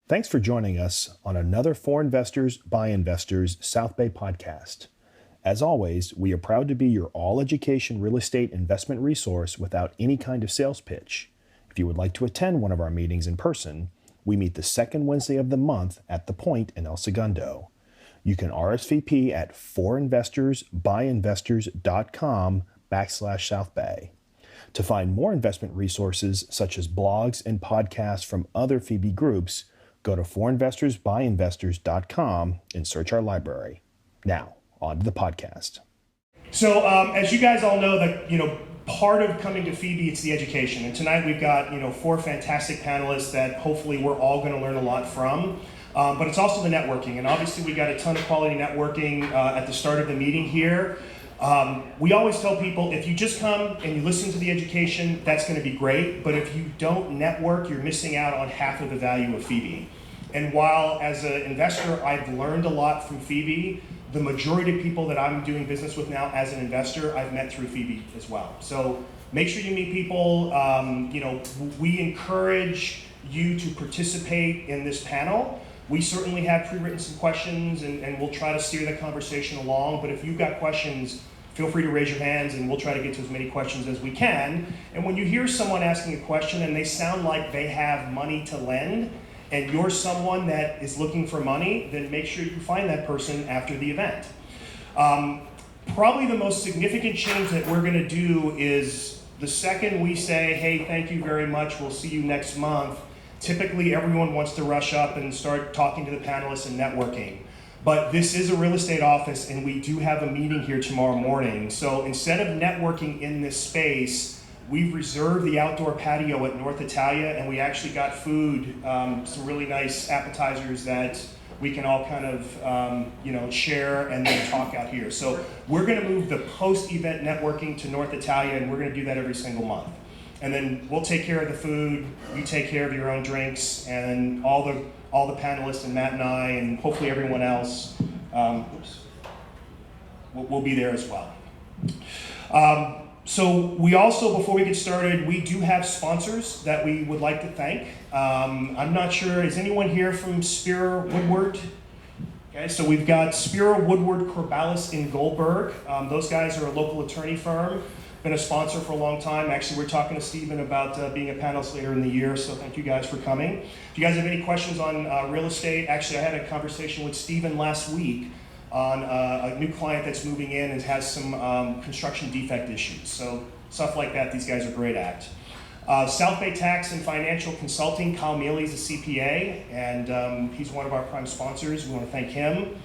Thanks for joining us on another For Investors, By Investors South Bay podcast. As always, we are proud to be your all-education real estate investment resource without any kind of sales pitch. If you would like to attend one of our meetings in person, we meet the second Wednesday of the month at The Point in El Segundo. You can RSVP at forinvestorsbyinvestors.com/South Bay. To find more investment resources such as blogs and podcasts from other FIBI groups, go to forinvestorsbyinvestors.com and search our library. Now, on to the podcast. So, as you guys all know, part of coming to FIBI, it's the education. And tonight we've got, four fantastic panelists that hopefully we're all going to learn a lot from. But it's also the networking. And obviously we got a ton of quality networking at the start of the meeting here. We always tell people, if you just come and you listen to the education, that's going to be great. But if you don't network, you're missing out on half of the value of FIBI. And while as an investor, I've learned a lot from FIBI, the majority of people that I'm doing business with now as an investor, I've met through FIBI as well. So make sure you meet people. We encourage you to participate in this panel. We certainly have pre-written some questions and we'll try to steer the conversation along, but if you've got questions, feel free to raise your hands and we'll try to get to as many questions as we can. And when you hear someone asking a question and they sound like they have money to lend, and you're someone that is looking for money, then make sure you find that person after the event. Probably the most significant change that we're gonna do is the second we say, hey, thank you very much, we'll see you next month, typically everyone wants to rush up and start talking to the panelists and networking. But this is a real estate office and we do have a meeting here tomorrow morning. So instead of networking in this space, we've reserved the outdoor patio at North Italia and we actually got food, some really nice appetizers that we can all kind of share and then talk out here. So we're gonna move the post-event networking to North Italia and we're gonna do that every single month. And then we'll take care of the food, you take care of your own drinks, and all the panelists and Matt and I and hopefully everyone else will be there as well. So we also, before we get started, we do have sponsors that we would like to thank. I'm not sure, is anyone here from Spira Woodward? Okay, so we've got Spira Woodward Corballis in Goldberg. Those guys are a local attorney firm, been a sponsor for a long time. Actually, we're talking to Stephen about being a panelist later in the year, so thank you guys for coming. If you guys have any questions on real estate, actually I had a conversation with Stephen last week on a new client that's moving in and has some construction defect issues. So stuff like that, these guys are great at. South Bay Tax and Financial Consulting, Kyle Mealy's a CPA, and he's one of our prime sponsors. We want to thank him.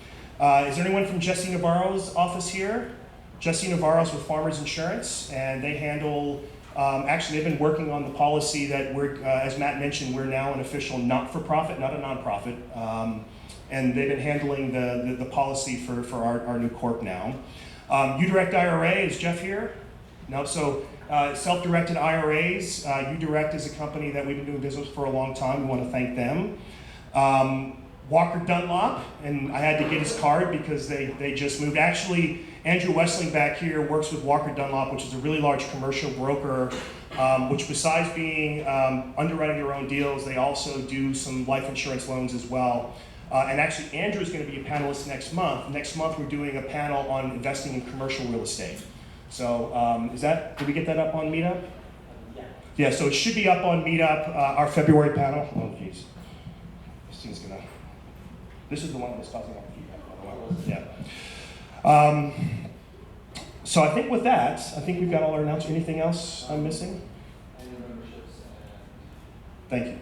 Is there anyone from Jesse Navarro's office here? Jesse Navarro's with Farmers Insurance, and they handle, actually they've been working on the policy that we're, as Matt mentioned, we're now an official not-for-profit, not a nonprofit. And they've been handling the policy for our new corp now. UDirect IRA, is Jeff here? No, so self-directed IRAs, UDirect is a company that we've been doing business for a long time. We want to thank them. Walker Dunlop, and I had to get his card because they just moved. Actually, Andrew Wessling back here works with Walker Dunlop, which is a really large commercial broker, which besides being underwriting their own deals, they also do some life insurance loans as well. And actually, Andrew is going to be a panelist next month. Next month, we're doing a panel on investing in commercial real estate. So, did we get that up on Meetup? Yeah. Yeah, so it should be up on Meetup, our February panel. Oh, geez. This is the one that was causing all the feedback, by the way. Yeah. So I think with that, we've got all our announcements. Anything else I'm missing? Thank you.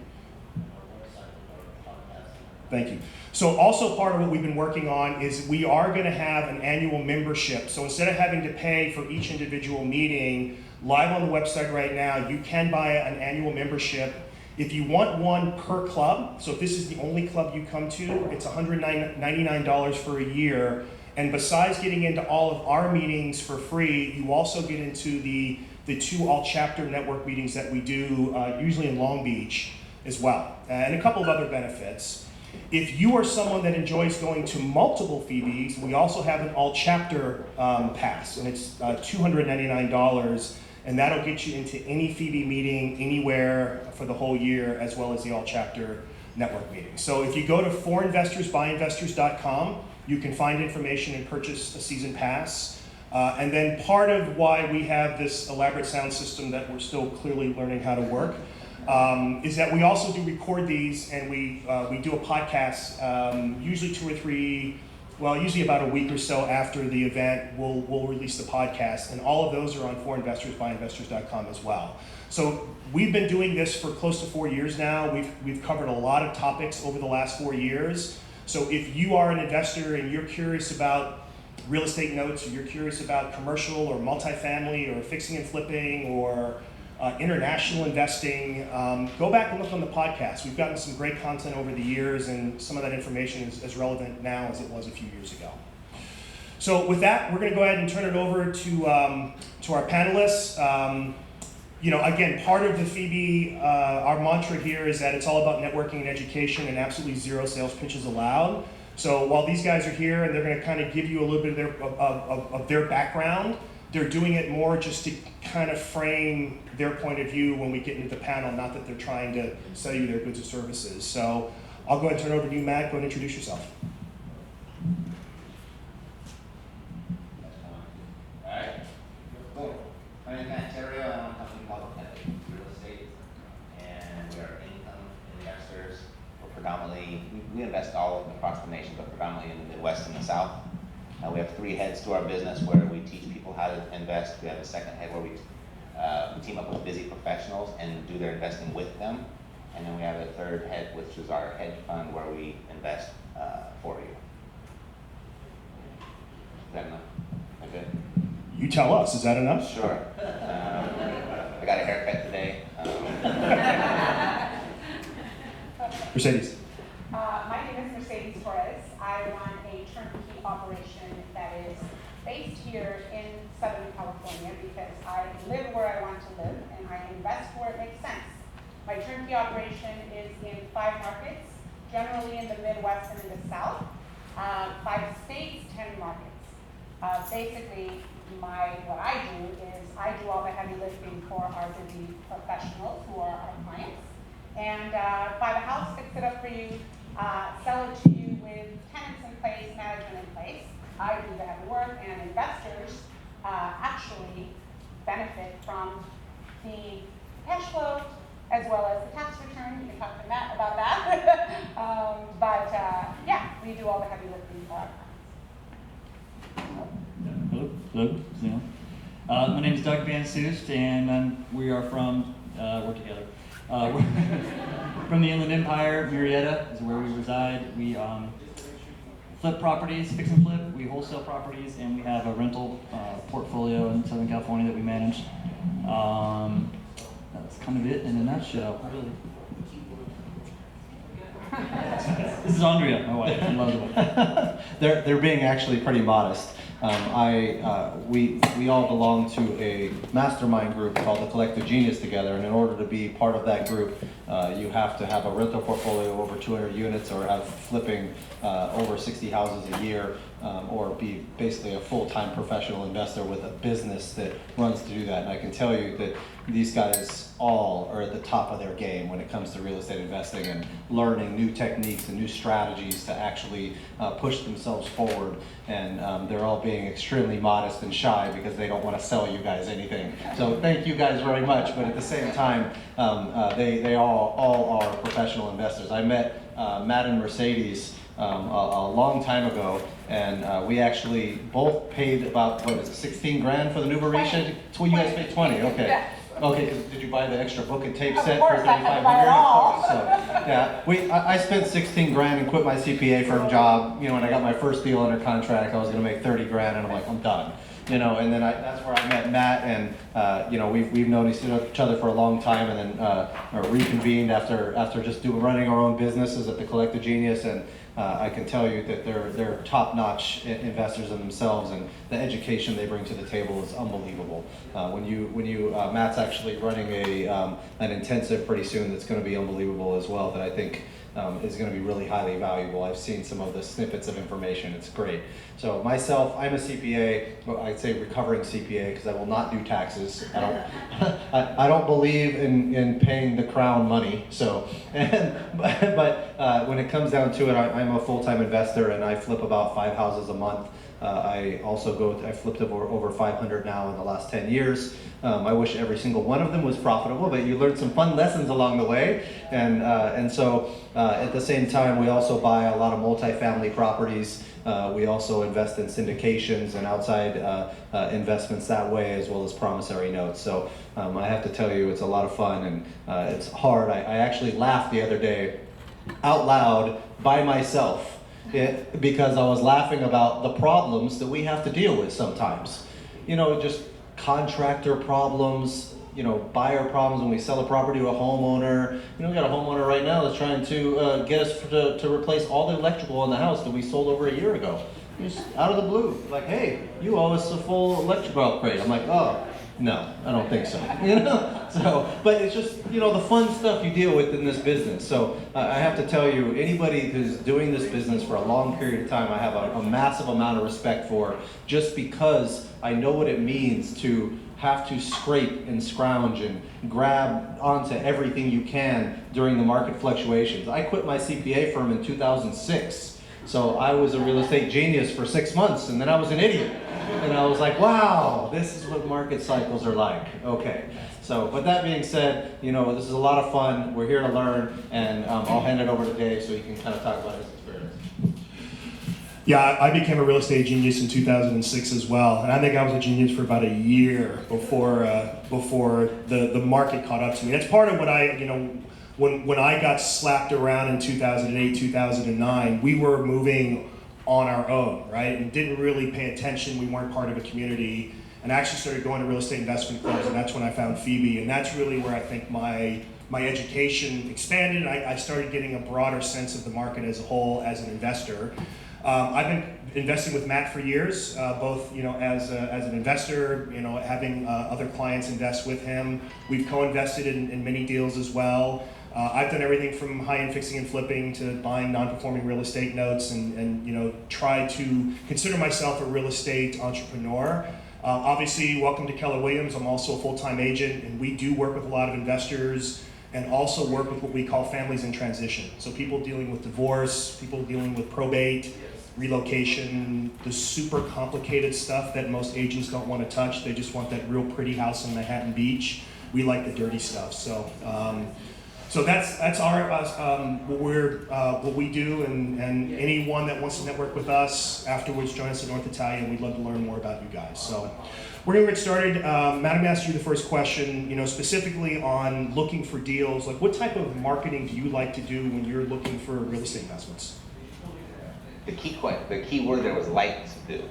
Thank you. So also part of what we've been working on is we are going to have an annual membership. So instead of having to pay for each individual meeting, live on the website right now, you can buy an annual membership. If you want one per club, so if this is the only club you come to, it's $199 for a year. And besides getting into all of our meetings for free, you also get into the two all-chapter network meetings that we do, usually in Long Beach as well, and a couple of other benefits. If you are someone that enjoys going to multiple FIBIs, we also have an all-chapter pass, and it's $299, and that'll get you into any FIBI meeting anywhere for the whole year, as well as the all-chapter network meetings. So if you go to forinvestorsbyinvestors.com, you can find information and purchase a season pass. And then part of why we have this elaborate sound system that we're still clearly learning how to work is that we also do record these, and we do a podcast, usually 2 or 3, well, usually about a week or so after the event, we'll release the podcast, and all of those are on forinvestorsbyinvestors.com as well. So we've been doing this for close to 4 years now. We've covered a lot of topics over the last 4 years. So if you are an investor and you're curious about real estate notes, or you're curious about commercial or multifamily or fixing and flipping or international investing, go back and look on the podcast. We've gotten some great content over the years, and some of that information is as relevant now as it was a few years ago. So with that, we're going to go ahead and turn it over to our panelists. Again, part of the FIBI, our mantra here is that it's all about networking and education, and absolutely zero sales pitches allowed. So while these guys are here and they're going to kind of give you a little bit of their background, they're doing it more just to kind of frame their point of view when we get into the panel, not that they're trying to sell you their goods or services. So I'll go ahead and turn it over to you, Matt. Go and introduce yourself. All right. Cool. My name is Theriault. I own a company called Real Estate, and we are income investors. We're predominantly, we invest all across the nation, but predominantly in the Midwest and the South. We have 3 heads to our business where we teach people how to invest. We have a second head where we team up with busy professionals and do their investing with them. And then we have a third head, which is our hedge fund, where we invest for you. Is that enough? Is that good? You tell us. Is that enough? Sure. I got a haircut today. Mercedes. My name is Mercedes Torres. I run a turnkey operation that is based here in Southern California because I live where I want to live and I invest where it makes sense. My turnkey operation is in 5 markets, generally in the Midwest and in the South, 5 states, 10 markets. Basically, what I do is I do all the heavy lifting for our busy professionals who are our clients, and buy the house, fix it up for you, sell it to you with tenants in place, management in place. I do the heavy work, and investors actually benefit from the cash flow as well as the tax return. You can talk to Matt about that. Yeah, we do all the heavy lifting for our clients. Hello. Yeah. My name is Doug Van Soest, and we are from, we're together. We're from the Inland Empire. Marietta is where we reside. We flip properties, fix and flip. We wholesale properties, and we have a rental portfolio in Southern California that we manage. That's kind of it in a nutshell, really. This is Andrea, my wife. I love it. They're being actually pretty modest. We all belong to a mastermind group called the Collective Genius together, and in order to be part of that group, you have to have a rental portfolio of over 200 units, or have flipping over 60 houses a year, or be basically a full-time professional investor with a business that runs to do that. And I can tell you that these guys all are at the top of their game when it comes to real estate investing and learning new techniques and new strategies to actually push themselves forward. And they're all being extremely modest and shy because they don't want to sell you guys anything. So thank you guys very much, but at the same time, they all are professional investors. I met Matt and Mercedes a long time ago, and we actually both paid about, 16 grand for the new Marisha? You guys paid 20, okay. Yeah. Okay, 'cause did you buy the extra book and tape Of set course, for I had to buy it 3,500? all. So, yeah, I spent 16 grand and quit my CPA firm job. When I got my first deal under contract, I was gonna make 30 grand, and I'm like, I'm done. And then that's where I met Matt, and we've known each other for a long time, and then reconvened after just running our own businesses at the Collective Genius, and I can tell you that they're top-notch investors in themselves, and the education they bring to the table is unbelievable. Matt's actually running an intensive pretty soon that's going to be unbelievable as well. That I think is going to be really highly valuable. I've seen some of the snippets of information. It's great. So myself, I'm a CPA. Well, I'd say recovering CPA because I will not do taxes. I don't. I don't believe in paying the crown money. So, but when it comes down to it, I'm a full-time investor and I flip about 5 houses a month. I flipped over 500 now in the last 10 years. I wish every single one of them was profitable, but you learn some fun lessons along the way. And so at the same time, we also buy a lot of multifamily properties. We also invest in syndications and outside investments that way, as well as promissory notes. So I have to tell you, it's a lot of fun and it's hard. I actually laughed the other day out loud by myself. Because I was laughing about the problems that we have to deal with sometimes. You know, just contractor problems, you know, buyer problems when we sell a property to a homeowner. You know, we got a homeowner right now that's trying to get us to replace all the electrical in the house that we sold over a year ago. Just out of the blue, like, hey, you owe us a full electrical upgrade. I'm like, oh, no, I don't think so. You know, so, but it's just, you know, the fun stuff you deal with in this business. So I have to tell you, anybody who's doing this business for a long period of time, I have a massive amount of respect for, just because I know what it means to have to scrape and scrounge and grab onto everything you can during the market fluctuations. I quit my CPA firm in 2006. So I was a real estate genius for 6 months, and then I was an idiot. And I was like, wow, this is what market cycles are like. Okay. So, but that being said, you know, this is a lot of fun. We're here to learn, and I'll hand it over to Dave so he can kind of talk about his experience. Yeah, I became a real estate genius in 2006 as well, and I think I was a genius for about a year before the market caught up to me. That's part of what when I got slapped around in 2008, 2009, we were moving on our own, right? And didn't really pay attention. We weren't part of a community. And I actually started going to real estate investment clubs, and that's when I found FIBI. And that's really where I think my education expanded. I started getting a broader sense of the market as a whole as an investor. I've been investing with Matt for years, both as an investor, having other clients invest with him. We've co-invested in many deals as well. I've done everything from high-end fixing and flipping to buying non-performing real estate notes, and try to consider myself a real estate entrepreneur. Obviously, welcome to Keller Williams. I'm also a full-time agent, and we do work with a lot of investors and also work with what we call families in transition. So people dealing with divorce, people dealing with probate, relocation, the super complicated stuff that most agents don't want to touch. They just want that real pretty house in Manhattan Beach. We like the dirty stuff. So that's our what we do, and anyone that wants to network with us afterwards, join us at North Italia, and we'd love to learn more about you guys. So we're gonna get started. Madam asked you the first question, specifically on looking for deals. Like, what type of marketing do you like to do when you're looking for real estate investments? The key word there was like to do.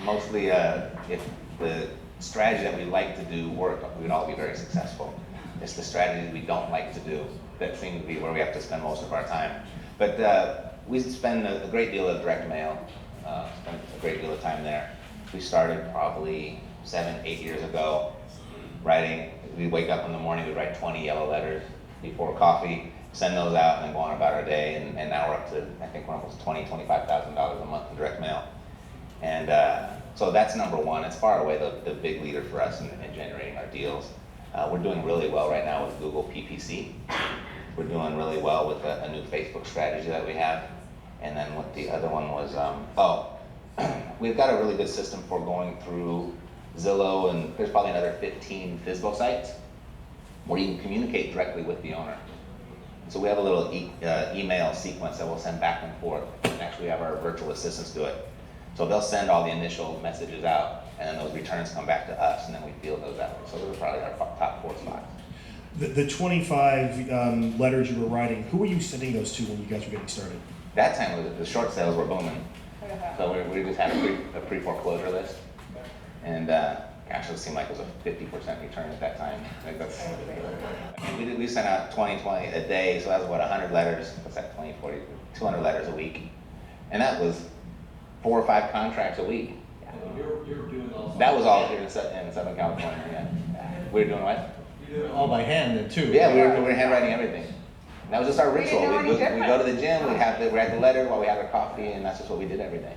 Mostly, if the strategy that we like to do work, we'd all be very successful. It's the strategies we don't like to do that seem to be where we have to spend most of our time. But we spend a great deal of direct mail, spend a great deal of time there. We started probably 7-8 years ago writing. We wake up in the morning, we write 20 yellow letters before coffee, send those out, and then go on about our day. And now we're up to, I think we're almost $25,000 a month in direct mail. And so that's number one. It's far away the big leader for us in generating our deals. We're doing really well right now with Google PPC. We're doing really well with a new Facebook strategy that we have. And then what the other one was, we've got a really good system for going through Zillow, and there's probably another 15 FISBO sites where you can communicate directly with the owner. So we have a little email sequence that we'll send back and forth. And actually we have our virtual assistants do it. So they'll send all the initial messages out, and then those returns come back to us, and then we field those out. So those are probably our top 4 spots. The 25 letters you were writing, who were you sending those to when you guys were getting started? That time, the short sales were booming. So we just had a pre-foreclosure list. And gosh, it seemed like it was a 50% return at that time. We sent out 20 a day, so that was what, 100 letters. What's that, 20, 40, 200 letters a week. And that was 4 or 5 contracts a week. You're doing also. That was all here in Southern California, yeah. We were doing what? You do it all by hand then too. Yeah, we were handwriting everything. That was just our ritual. didn't know any We different. go to the gym, we'd write the letter while we had our coffee, and that's just what we did every day.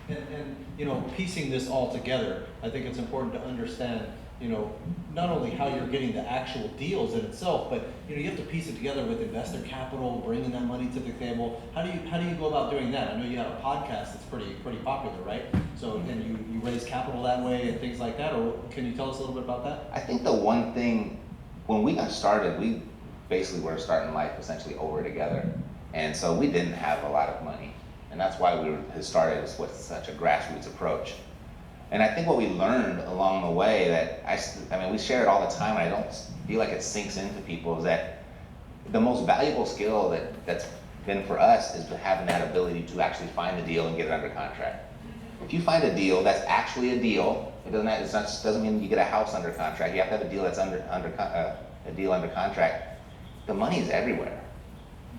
And you know, piecing this all together, I think it's important to understand, you know, not only how you're getting the actual deals in itself, but you know, you have to piece it together with investor capital, bringing that money to the table. How do you go about doing that? I know you have a podcast that's pretty popular, right? So, and you raise capital that way and things like that, or can you tell us a little bit about that? I think the one thing, when we got started, we basically were starting life essentially over together. And so we didn't have a lot of money. And that's why we had started with such a grassroots approach. And I think what we learned along the way that, I mean, we share it all the time, and I don't feel like it sinks into people, is that the most valuable skill that's been for us is having that ability to actually find the deal and get it under contract. If you find a deal that's actually a deal, doesn't mean you get a house under contract. You have to have a deal that's under contract. The money is everywhere.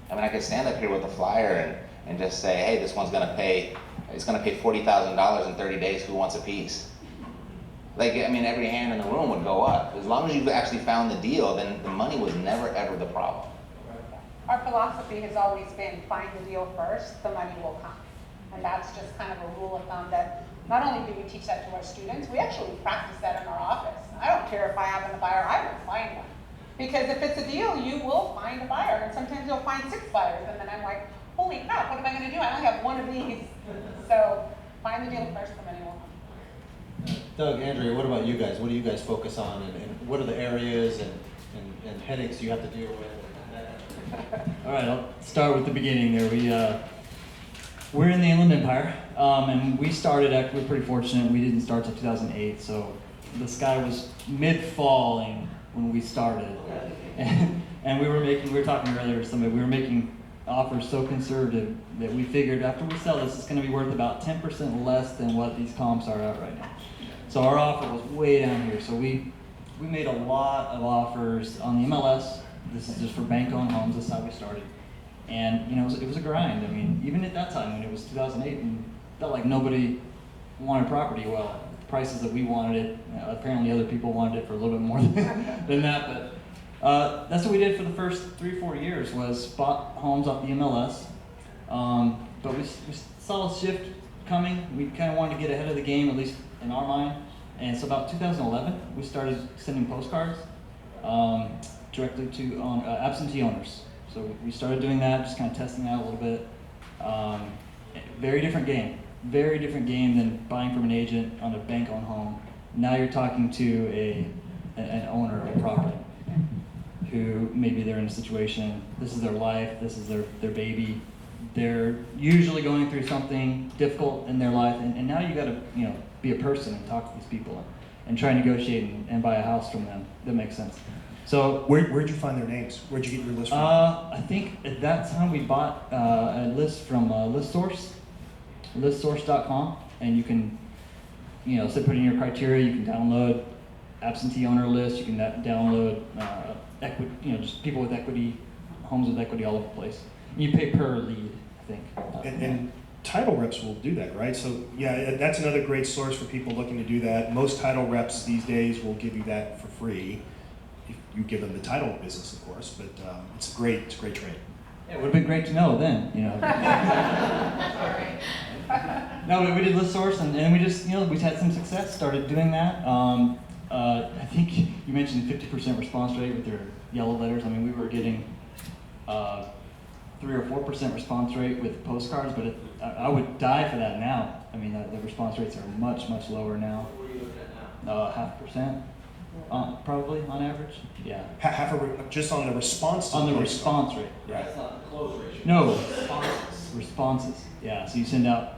I mean, I could stand up here with a flyer and just say, hey, this one's gonna pay $40,000 in 30 days, who wants a piece? Like, I mean, every hand in the room would go up. As long as you've actually found the deal, then the money was never ever the problem. Our philosophy has always been find the deal first, the money will come. And that's just kind of a rule of thumb that not only do we teach that to our students, we actually practice that in our office. I don't care if I happen to buyer, I will find one. Because if it's a deal, you will find a buyer, and sometimes you'll find 6 buyers, and then I'm like, holy crap, what am I gonna do? I only have one of these. So find the deal first, the money will come. Doug, Andrea, what about you guys? What do you guys focus on, and what are the areas and headaches you have to deal with? All right, I'll start with the beginning there. We're in the Inland Empire, and we started, we're pretty fortunate, we didn't start till 2008, so the sky was mid-falling when we started. And we were talking earlier with somebody, we were making offers so conservative that we figured after we sell this, it's gonna be worth about 10% less than what these comps are at right now. So our offer was way down here, so we made a lot of offers on the MLS. This is just for bank-owned homes, that's how we started. And you know, it was a grind. I mean, even at that time when it was 2008, and felt like nobody wanted property. Well, the prices that we wanted it, apparently other people wanted it for a little bit more than that. But that's what we did for the first 3-4 years, was bought homes off the MLS. But we saw a shift coming. We kind of wanted to get ahead of the game, at least in our mind. And so about 2011, we started sending postcards directly to absentee owners. So we started doing that, just kind of testing that a little bit. Very different game than buying from an agent on a bank-owned home. Now you're talking to an owner of a property who maybe they're in a situation, this is their life, this is their baby. They're usually going through something difficult in their life, and now you gotta be a person and talk to these people and try and negotiate and buy a house from them. That makes sense. So Where'd you find their names? Where'd you get your list from? I think at that time we bought a list from listsource.com, and you can, put in your criteria. You can download absentee owner list. You can download equity, just people with equity, homes with equity all over the place. You pay per lead, I think. And title reps will do that, right? So yeah, that's another great source for people looking to do that. Most title reps these days will give you that for free. You give them the title business, of course, but it's a great trade. Yeah, it would have been great to know then, No, but we did ListSource, and we just, we had some success, started doing that. I think you mentioned 50% response rate with your yellow letters. I mean, we were getting 3 or 4% response rate with postcards, but I would die for that now. I mean, the response rates are much lower now. What are you looking at now? 0.5%. Probably on average, yeah. Just on the response to On the postcard. response rate, right? That's not the close ratio. No, responses. Yeah, so you send out,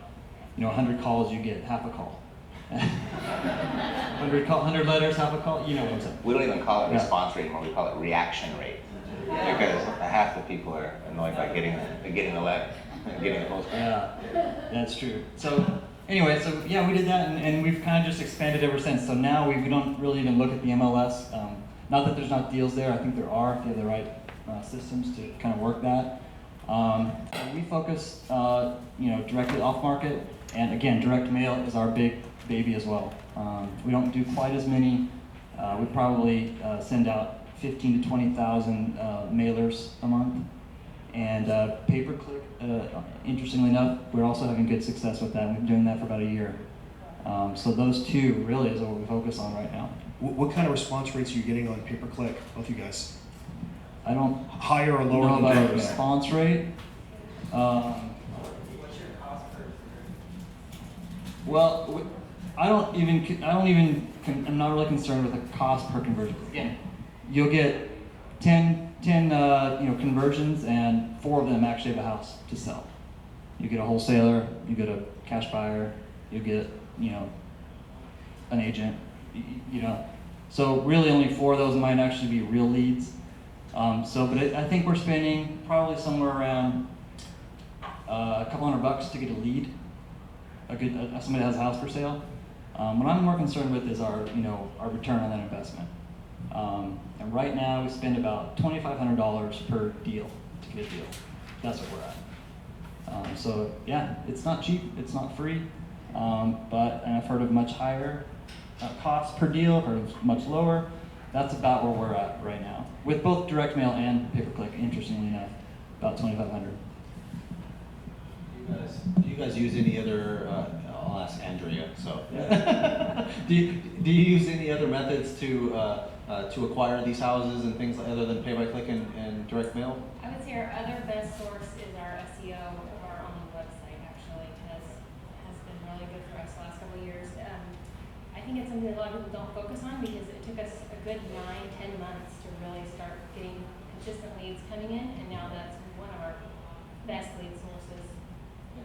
100 calls, you get half a call. 100 letters, half a call. You know what I'm saying? We don't even call it Yeah. response rate anymore. We call it reaction rate, because half the people are annoyed by getting the letter, getting the postcard. Yeah, that's true. So anyway, yeah, we did that, and we've kind of just expanded ever since. So now we don't really even look at the MLS. Not that there's not deals there. I think there are if you have the right systems to kind of work that. We focus, directly off market, and again, direct mail is our big baby as well. We don't do quite as many We probably send out 15 to 20,000 mailers a month. And pay-per-click, interestingly enough, we're also having good success with that. We've been doing that for about a year. So those two really is what we focus on right now. What kind of response rates are you getting on pay-per-click, both you guys? I don't Higher or lower know than about that? our response rate. Well, I'm not really concerned with the cost per conversion. Again, you'll get 10 conversions, and 4 of them actually have a house to sell. You get a wholesaler, you get a cash buyer, you get, an agent, So really only 4 of those might actually be real leads. I think we're spending probably somewhere around a couple $100 to get a lead, somebody that has a house for sale. What I'm more concerned with is our return on that investment. And right now we spend about $2,500 per deal to get a deal. That's what we're at. So yeah, it's not cheap, it's not free, and I've heard of much higher costs per deal, heard of much lower. That's about where we're at right now, with both direct mail and pay-per-click, interestingly enough, about $2,500. Do you guys use any other, I'll ask Andrea, so. Do you use any other methods to acquire these houses and things other than pay-by-click and direct mail? I would say our other best source is our SEO of our own website. Actually, has been really good for us the last couple of years. I think it's something that a lot of people don't focus on because it took us a good 9-10 months to really start getting consistent leads coming in, and now that's one of our best lead sources.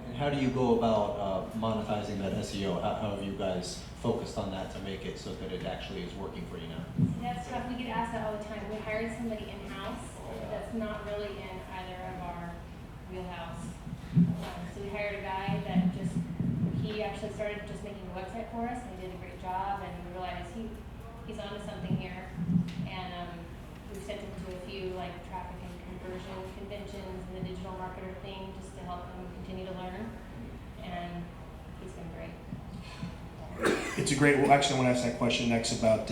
And how do you go about monetizing that SEO? How have you guys focused on that to make it so that it actually is working for you now? That's tough. We get asked that all the time. We hired somebody in-house that's not really in either of our wheelhouse. So we hired a guy that he actually started just making a website for us, and he did a great job, and we realized he's onto something here. And we've sent him to a few like traffic and conversion conventions and the digital marketer thing just to help him continue to learn. And he's been great. It's a great, well, actually, I want to ask that question next about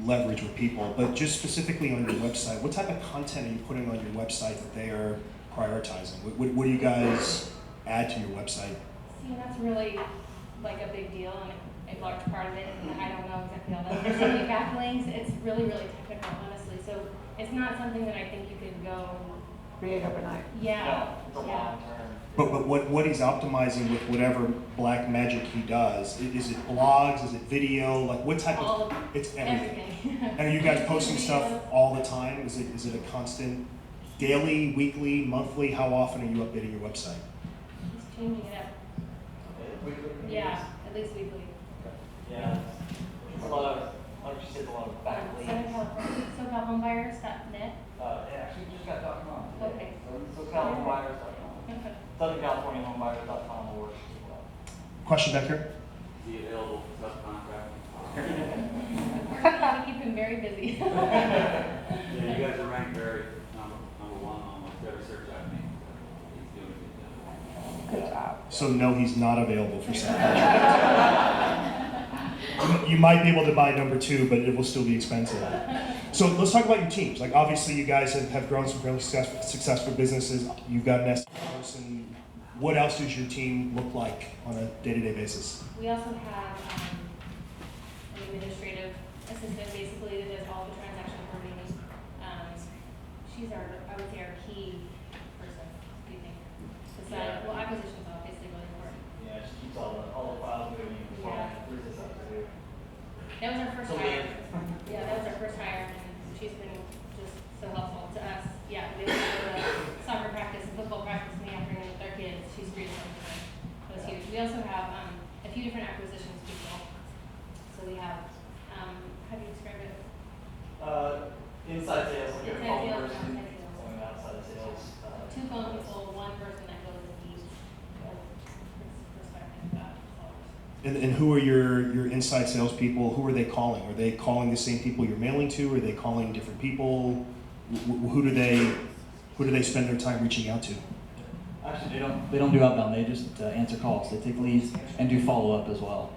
leverage with people, but just specifically on your website, what type of content are you putting on your website that they are prioritizing? What do you guys add to your website? See, that's really like a big deal and a large part of it, and I don't know exactly all that. There's so many backlinks, it's really, really technical, honestly. So it's not something that I think you can go Create overnight. Yeah. But what he's optimizing with whatever black magic he does, is it blogs, is it video, like what type of, it's everything. And are you guys posting stuff all the time? Is it a constant, daily, weekly, monthly? How often are you updating your website? He's changing it up. Yeah, at least weekly. Yeah. It's a lot of, like you said, a lot of backlinks. Southern California, SoCalHomeBuyers.net. Yeah, she just got .com. Okay. SoCalHomeBuyers.com. SouthernCaliforniaHomeBuyers.com will work as well. Question back here? Be available for subcontract. We're trying to keep him very busy. Yeah, you guys are ranked very number one on almost every search I've made. He's doing a good job. Good job. So no, he's not available for subcontract. You might be able to buy number 2, but it will still be expensive. So let's talk about your teams. Like obviously you guys have grown some fairly successful businesses. You've got an SEO person. What else does your team look like on a day-to-day basis? We also have an administrative assistant, basically, that does all the transaction coordinating. She's I would say, our key person, do you think? Besides, well, acquisition's obviously really important. Yeah, she keeps all the files moving. Yeah. Where's this up to? That was our first hire. Yeah, that was our first hire, and she's been just so helpful to us. Yeah, we went to soccer practice and football practice in the afternoon with our kids. She's great. That was huge. We also have a few different acquisitions people. So we have, how do you describe it? Inside sales, like a Inside phone sales, person, outside sales. and outside sales. 2 phone people, 1 person that goes and leads. Perspective about sellers. And who are your inside salespeople? Who are they calling? Are they calling the same people you're mailing to? Are they calling different people? Who do they spend their time reaching out to? Actually, they don't do outbound. They just answer calls. They take leads and do follow up as well.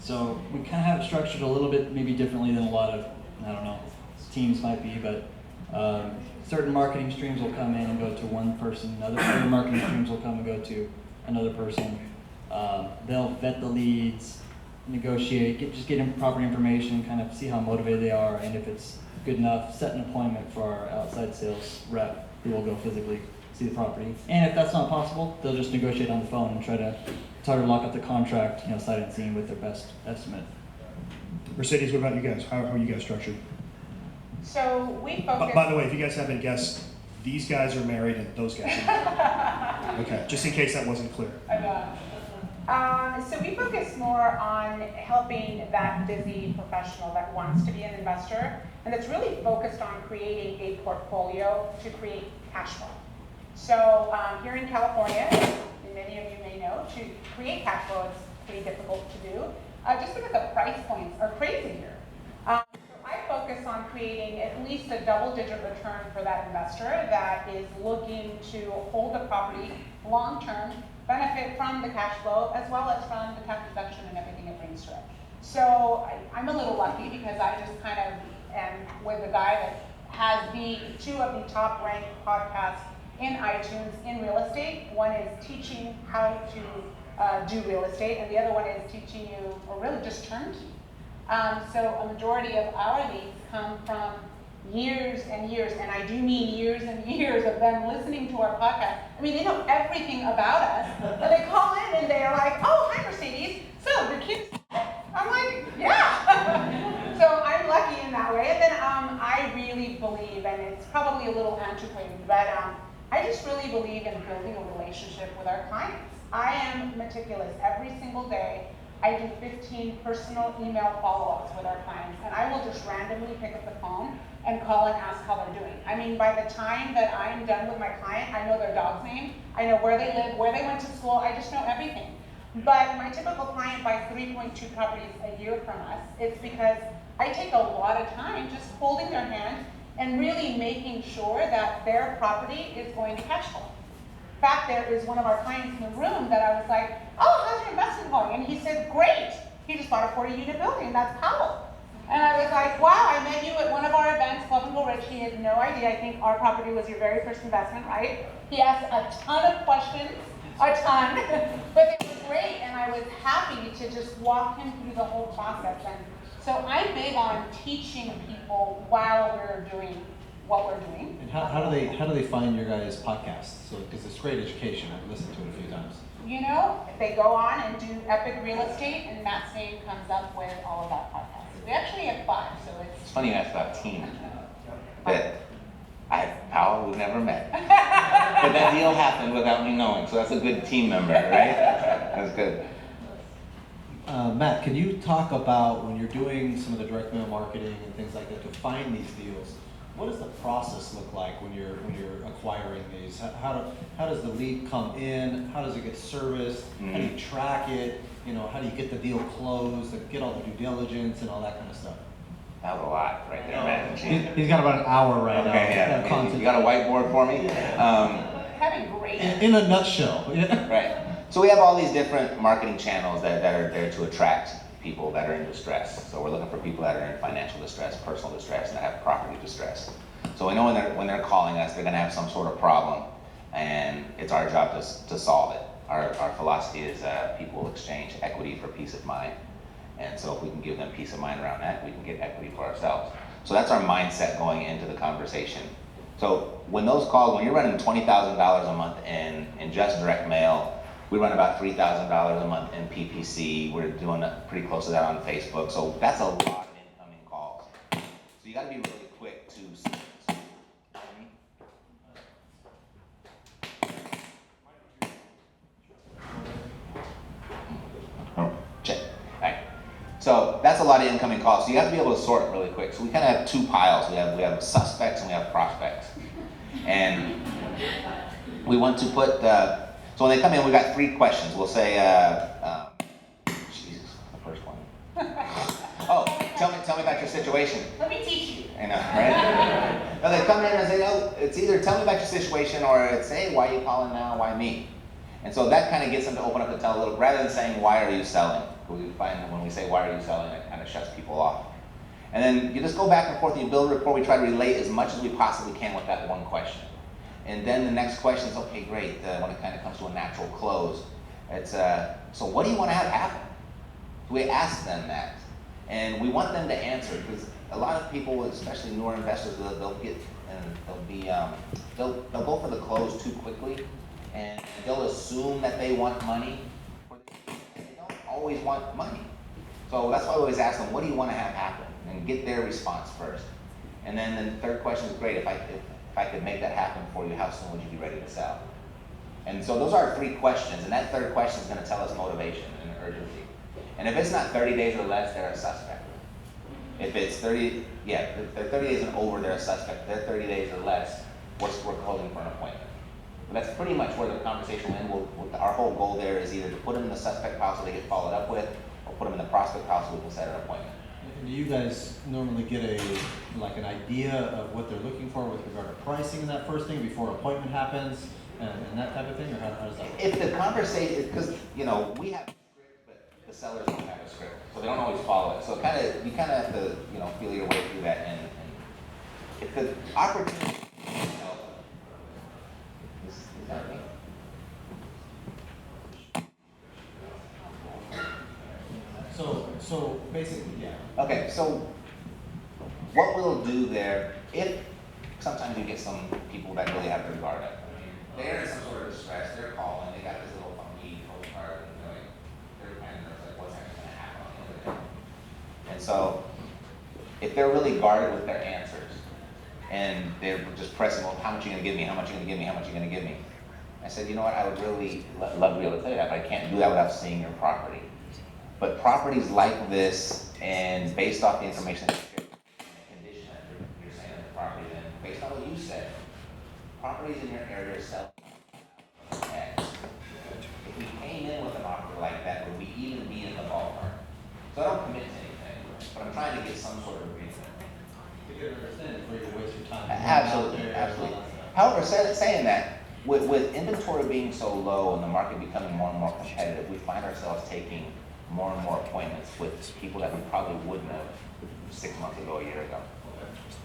So we kind of have it structured a little bit maybe differently than a lot of, I don't know, teams might be, but certain marketing streams will come in and go to one person, other marketing streams will come and go to another person. They'll vet the leads, negotiate, just get proper information, kind of see how motivated they are, and if it's good enough, set an appointment for our outside sales rep who will go physically see the property. And if that's not possible, they'll just negotiate on the phone and try to lock up the contract, sight unseen with their best estimate. Mercedes, what about you guys? How are you guys structured? So we focus. By the way, if you guys haven't guessed, these guys are married and those guys are married. Okay, just in case that wasn't clear. So we focus more on helping that busy professional that wants to be an investor and that's really focused on creating a portfolio to create cash flow. So here in California, many of you may know, to create cash flow it's pretty difficult to do, just because the price points are crazy here. So I focus on creating at least a double-digit return for that investor that is looking to hold the property long-term, benefit from the cash flow, as well as from the tax deduction and everything it brings to it. So I'm a little lucky because I just kind of am with a guy that has two of the top-ranked podcasts in iTunes in real estate. One is teaching how to do real estate, and the other one is teaching you, or really just turnkey. So a majority of our leads come from years and years, and I do mean years and years of them listening to our podcast. I mean, they know everything about us, but they call in and they're like, oh, hi Mercedes, so your kids, I'm like, yeah. So I'm lucky in that way. And then I really believe, and it's probably a little antiquated, but I just really believe in building a relationship with our clients. I am meticulous. Every single day, I do 15 personal email follow-ups with our clients, and I will just randomly pick up the phone and call and ask how they're doing. I mean, by the time that I'm done with my client, I know their dog's name, I know where they live, where they went to school, I just know everything. But my typical client buys 3.2 properties a year from us. It's because I take a lot of time just holding their hand and really making sure that their property is going to cash flow. In fact, there is one of our clients in the room that I was like, oh, how's your investment going? And he said, great. He just bought a 40-unit building, that's Powell. And I was like, wow, I met you at one of our events, Club and Go Rich. He had no idea. I think our property was your very first investment, right? He asked a ton of questions, a ton, but they were great. And I was happy to just walk him through the whole process. And so I'm big on teaching people while we're doing what we're doing. And how do they find your guys' podcast? So because it's great education, I've listened to it a few times. You know, they go on and do Epic Real Estate, and Matt's name comes up with all of that podcasts. We actually have 5, so It's funny you asked about team. That I have Powell, we've never met. But that deal happened without me knowing, so that's a good team member, right? That's good. Matt, can you talk about when you're doing some of the direct mail marketing and things like that to find these deals? What does the process look like when you're acquiring these? How does the lead come in? How does it get serviced? Mm-hmm. How do you track it? How do you get the deal closed and get all the due diligence and all that kind of stuff? That was a lot right there, man. He's got about an hour right now. Yeah. You got a whiteboard for me? having great. In a nutshell. Right. So we have all these different marketing channels that are there to attract people that are in distress. So we're looking for people that are in financial distress, personal distress, and that have property distress. So we know when they're calling us, they're going to have some sort of problem, and it's our job to solve it. Our philosophy is people will exchange equity for peace of mind. And so if we can give them peace of mind around that, we can get equity for ourselves. So that's our mindset going into the conversation. So when those calls, when you're running $20,000 a month in just direct mail, we run about $3,000 a month in PPC. We're doing pretty close to that on Facebook. So that's a lot of incoming calls. So you got to be really quick to check. All right. So that's a lot of incoming calls. So you have to be able to sort really quick. So we kind of have two piles. We have suspects and we have prospects. And we want to put, so when they come in, we got 3 questions. We'll say, Jesus, the first one. Oh, tell me about your situation. Let me teach you. I know, right? No, they come in and say, no, it's either tell me about your situation or it's, hey, why are you calling now? Why me? And so that kind of gets them to open up and tell a little, rather than saying, why are you selling? We find that when we say, why are you selling, it kind of shuts people off. And then you just go back and forth and you build a rapport. We try to relate as much as we possibly can with that one question. And then the next question is, okay, great, when it kind of comes to a natural close, it's, so what do you want to have happen? We ask them that. And we want them to answer, because a lot of people, especially newer investors, they'll get, and they'll go for the close too quickly, and they'll assume that they want money. They don't always want money. So that's why we always ask them, what do you want to have happen? And get their response first. And then the third question is, great, if I could make that happen for you, how soon would you be ready to sell? And so those are our 3 questions, and that third question is going to tell us motivation and urgency. And if it's not 30 days or less, they're a suspect. If it's 30, if they're 30 days and over, they're a suspect. If they're 30 days or less, we're calling for an appointment. But that's pretty much where the conversation will end. Our whole goal there is either to put them in the suspect pile so they get followed up with, or put them in the prospect pile so we can set an appointment. Do you guys normally get an idea of what they're looking for with regard to pricing in that first thing before appointment happens and that type of thing, or how does that work? If the conversation, because we have a script, but the sellers don't have a script, so they don't always follow it. So you kind of have to feel your way through that, and if the opportunity, is that me? So basically, yeah. Okay, so what we'll do there, if sometimes you get some people that really have their guard up. They're in some sort of distress, they're calling, they got this little funky postcard, and they're kind of like, what's actually going to happen on the other day? And so, if they're really guarded with their answers, and they're just pressing, well, how much are you going to give me, how much are you going to give me, how much are you going to give me? I said, you know what, I would really love to be able to tell you that, but I can't do that without seeing your property. But properties like this, and based off the information that you shared, the condition that you're saying of the property, then based on what you said, properties in your area sell X. If we came in with an offer like that, would we even be in the ballpark? So I don't commit to anything, but I'm trying to get some sort of agreement. You can understand before you waste your time. Absolutely, absolutely. However, saying that, with inventory being so low and the market becoming more and more competitive, we find ourselves taking more and more appointments with people that we probably wouldn't have 6 months ago, a year ago.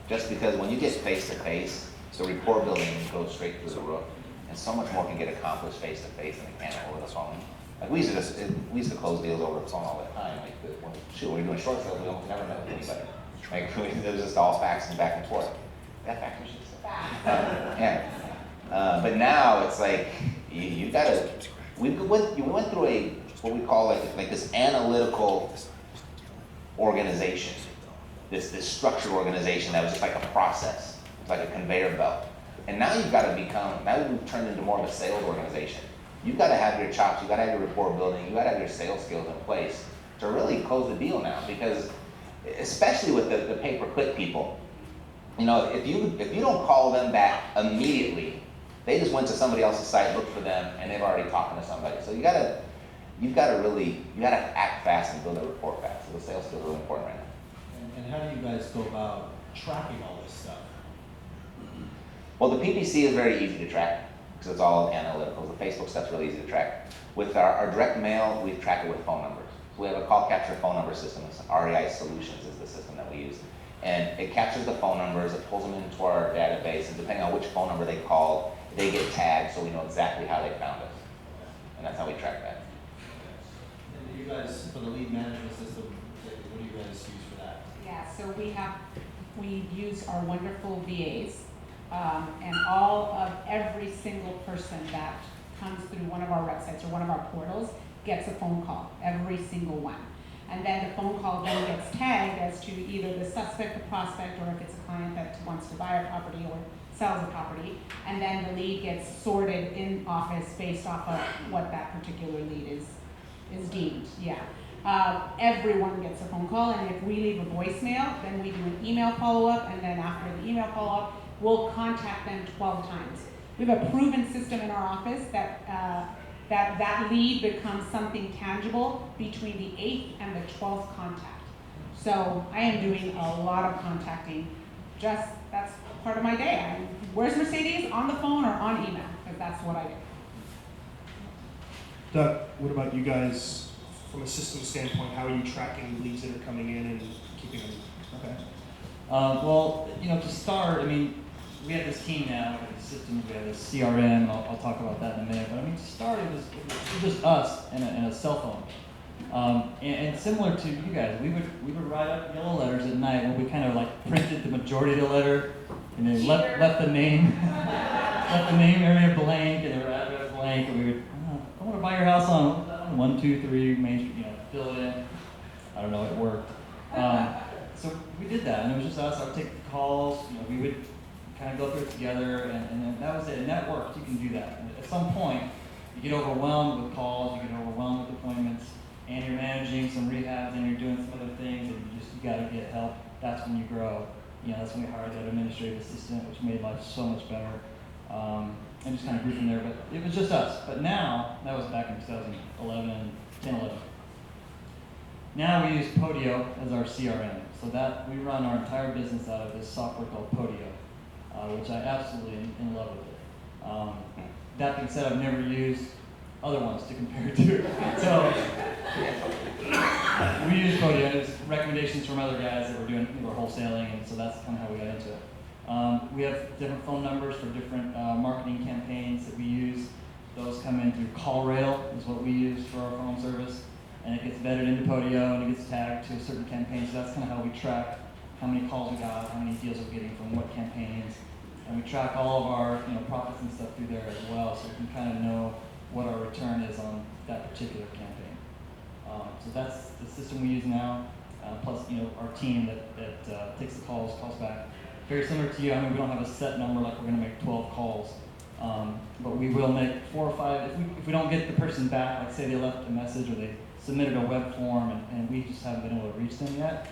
Just because when you get face-to-face, the rapport building goes straight through the roof, and so much more can get accomplished face-to-face than it can over the phone. Like we used to close deals over the phone all the time. Like when we were doing short sales, we almost never met with anybody. Like it was just all faxing back and forth. That fax machine. But now it's like you gotta. We went through what we call like this analytical organization, this structured organization that was just like a process. It's like a conveyor belt. And now you've got to now we've turned into more of a sales organization. You've got to have your chops, you've got to have your rapport building, you've got to have your sales skills in place to really close the deal now, because especially with the pay-per-click people, if you don't call them back immediately, they just went to somebody else's site, looked for them, and they've already talking to somebody. So you've got to act fast and build a rapport fast. So the sales skills are really important right now. And how do you guys go about tracking all this stuff? Well, the PPC is very easy to track because it's all analytical. The Facebook stuff's really easy to track. With our direct mail, we track it with phone numbers. So we have a call capture phone number system. It's REI Solutions is the system that we use. And it captures the phone numbers, it pulls them into our database, and depending on which phone number they called, they get tagged so we know exactly how they found us. And that's how we track that. And you guys, for the lead management system, what do you guys use for that? Yeah, so we use our wonderful VAs, and all of every single person that comes through one of our websites or one of our portals gets a phone call, every single one. And then the phone call then gets tagged as to either the suspect, the prospect, or if it's a client that wants to buy a property or sells a property. And then the lead gets sorted in office based off of what that particular lead is deemed, yeah. Everyone gets a phone call, and if we leave a voicemail, then we do an email follow-up, and then after the email follow-up, we'll contact them 12 times. We have a proven system in our office that that lead becomes something tangible between the 8th and the 12th contact. So I am doing a lot of contacting. That's part of my day. Where's Mercedes? On the phone or on email, because that's what I do. Doug, what about you guys from a system standpoint, how are you tracking leads that are coming in and keeping them? Okay. Well, to start, I mean, we have this team now, we have the systems, we have this CRM, and I'll talk about that in a minute, but I mean, to start, it was just us and a cell phone. And similar to you guys, we would write up yellow letters at night when we kind of like printed the majority of the letter, and then left the name, left the name area blank, and their address blank, and we would, I want to buy your house on 123 Main Street, fill it in. I don't know, it worked. So we did that, and it was just us. I would take the calls. We would kind of go through it together, and that was it. And that worked. You can do that. And at some point, you get overwhelmed with calls, you get overwhelmed with appointments, and you're managing some rehabs, and you're doing some other things, and you got to get help. That's when you grow. That's when we hired that administrative assistant, which made life so much better. And just kind of grew from there. But it was just us. But now, that was back in 2011, 10, 11. Now we use Podio as our CRM. So that we run our entire business out of this software called Podio, which I absolutely am in love with it. That being said, I've never used other ones to compare it to. So we use Podio, and it's recommendations from other guys that were wholesaling, and so that's kind of how we got into it. We have different phone numbers for different marketing campaigns that we use. Those come in through CallRail is what we use for our phone service. And it gets vetted into Podio, and it gets tagged to a certain campaign. So that's kind of how we track how many calls we got, how many deals we're getting from what campaigns. And we track all of our profits and stuff through there as well, so we can kind of know what our return is on that particular campaign. So that's the system we use now, plus our team that takes the calls back. Very similar to you. I mean, we don't have a set number like we're going to make 12 calls. But we will make 4 or 5. If we don't get the person back, like say they left a message or they submitted a web form and we just haven't been able to reach them yet,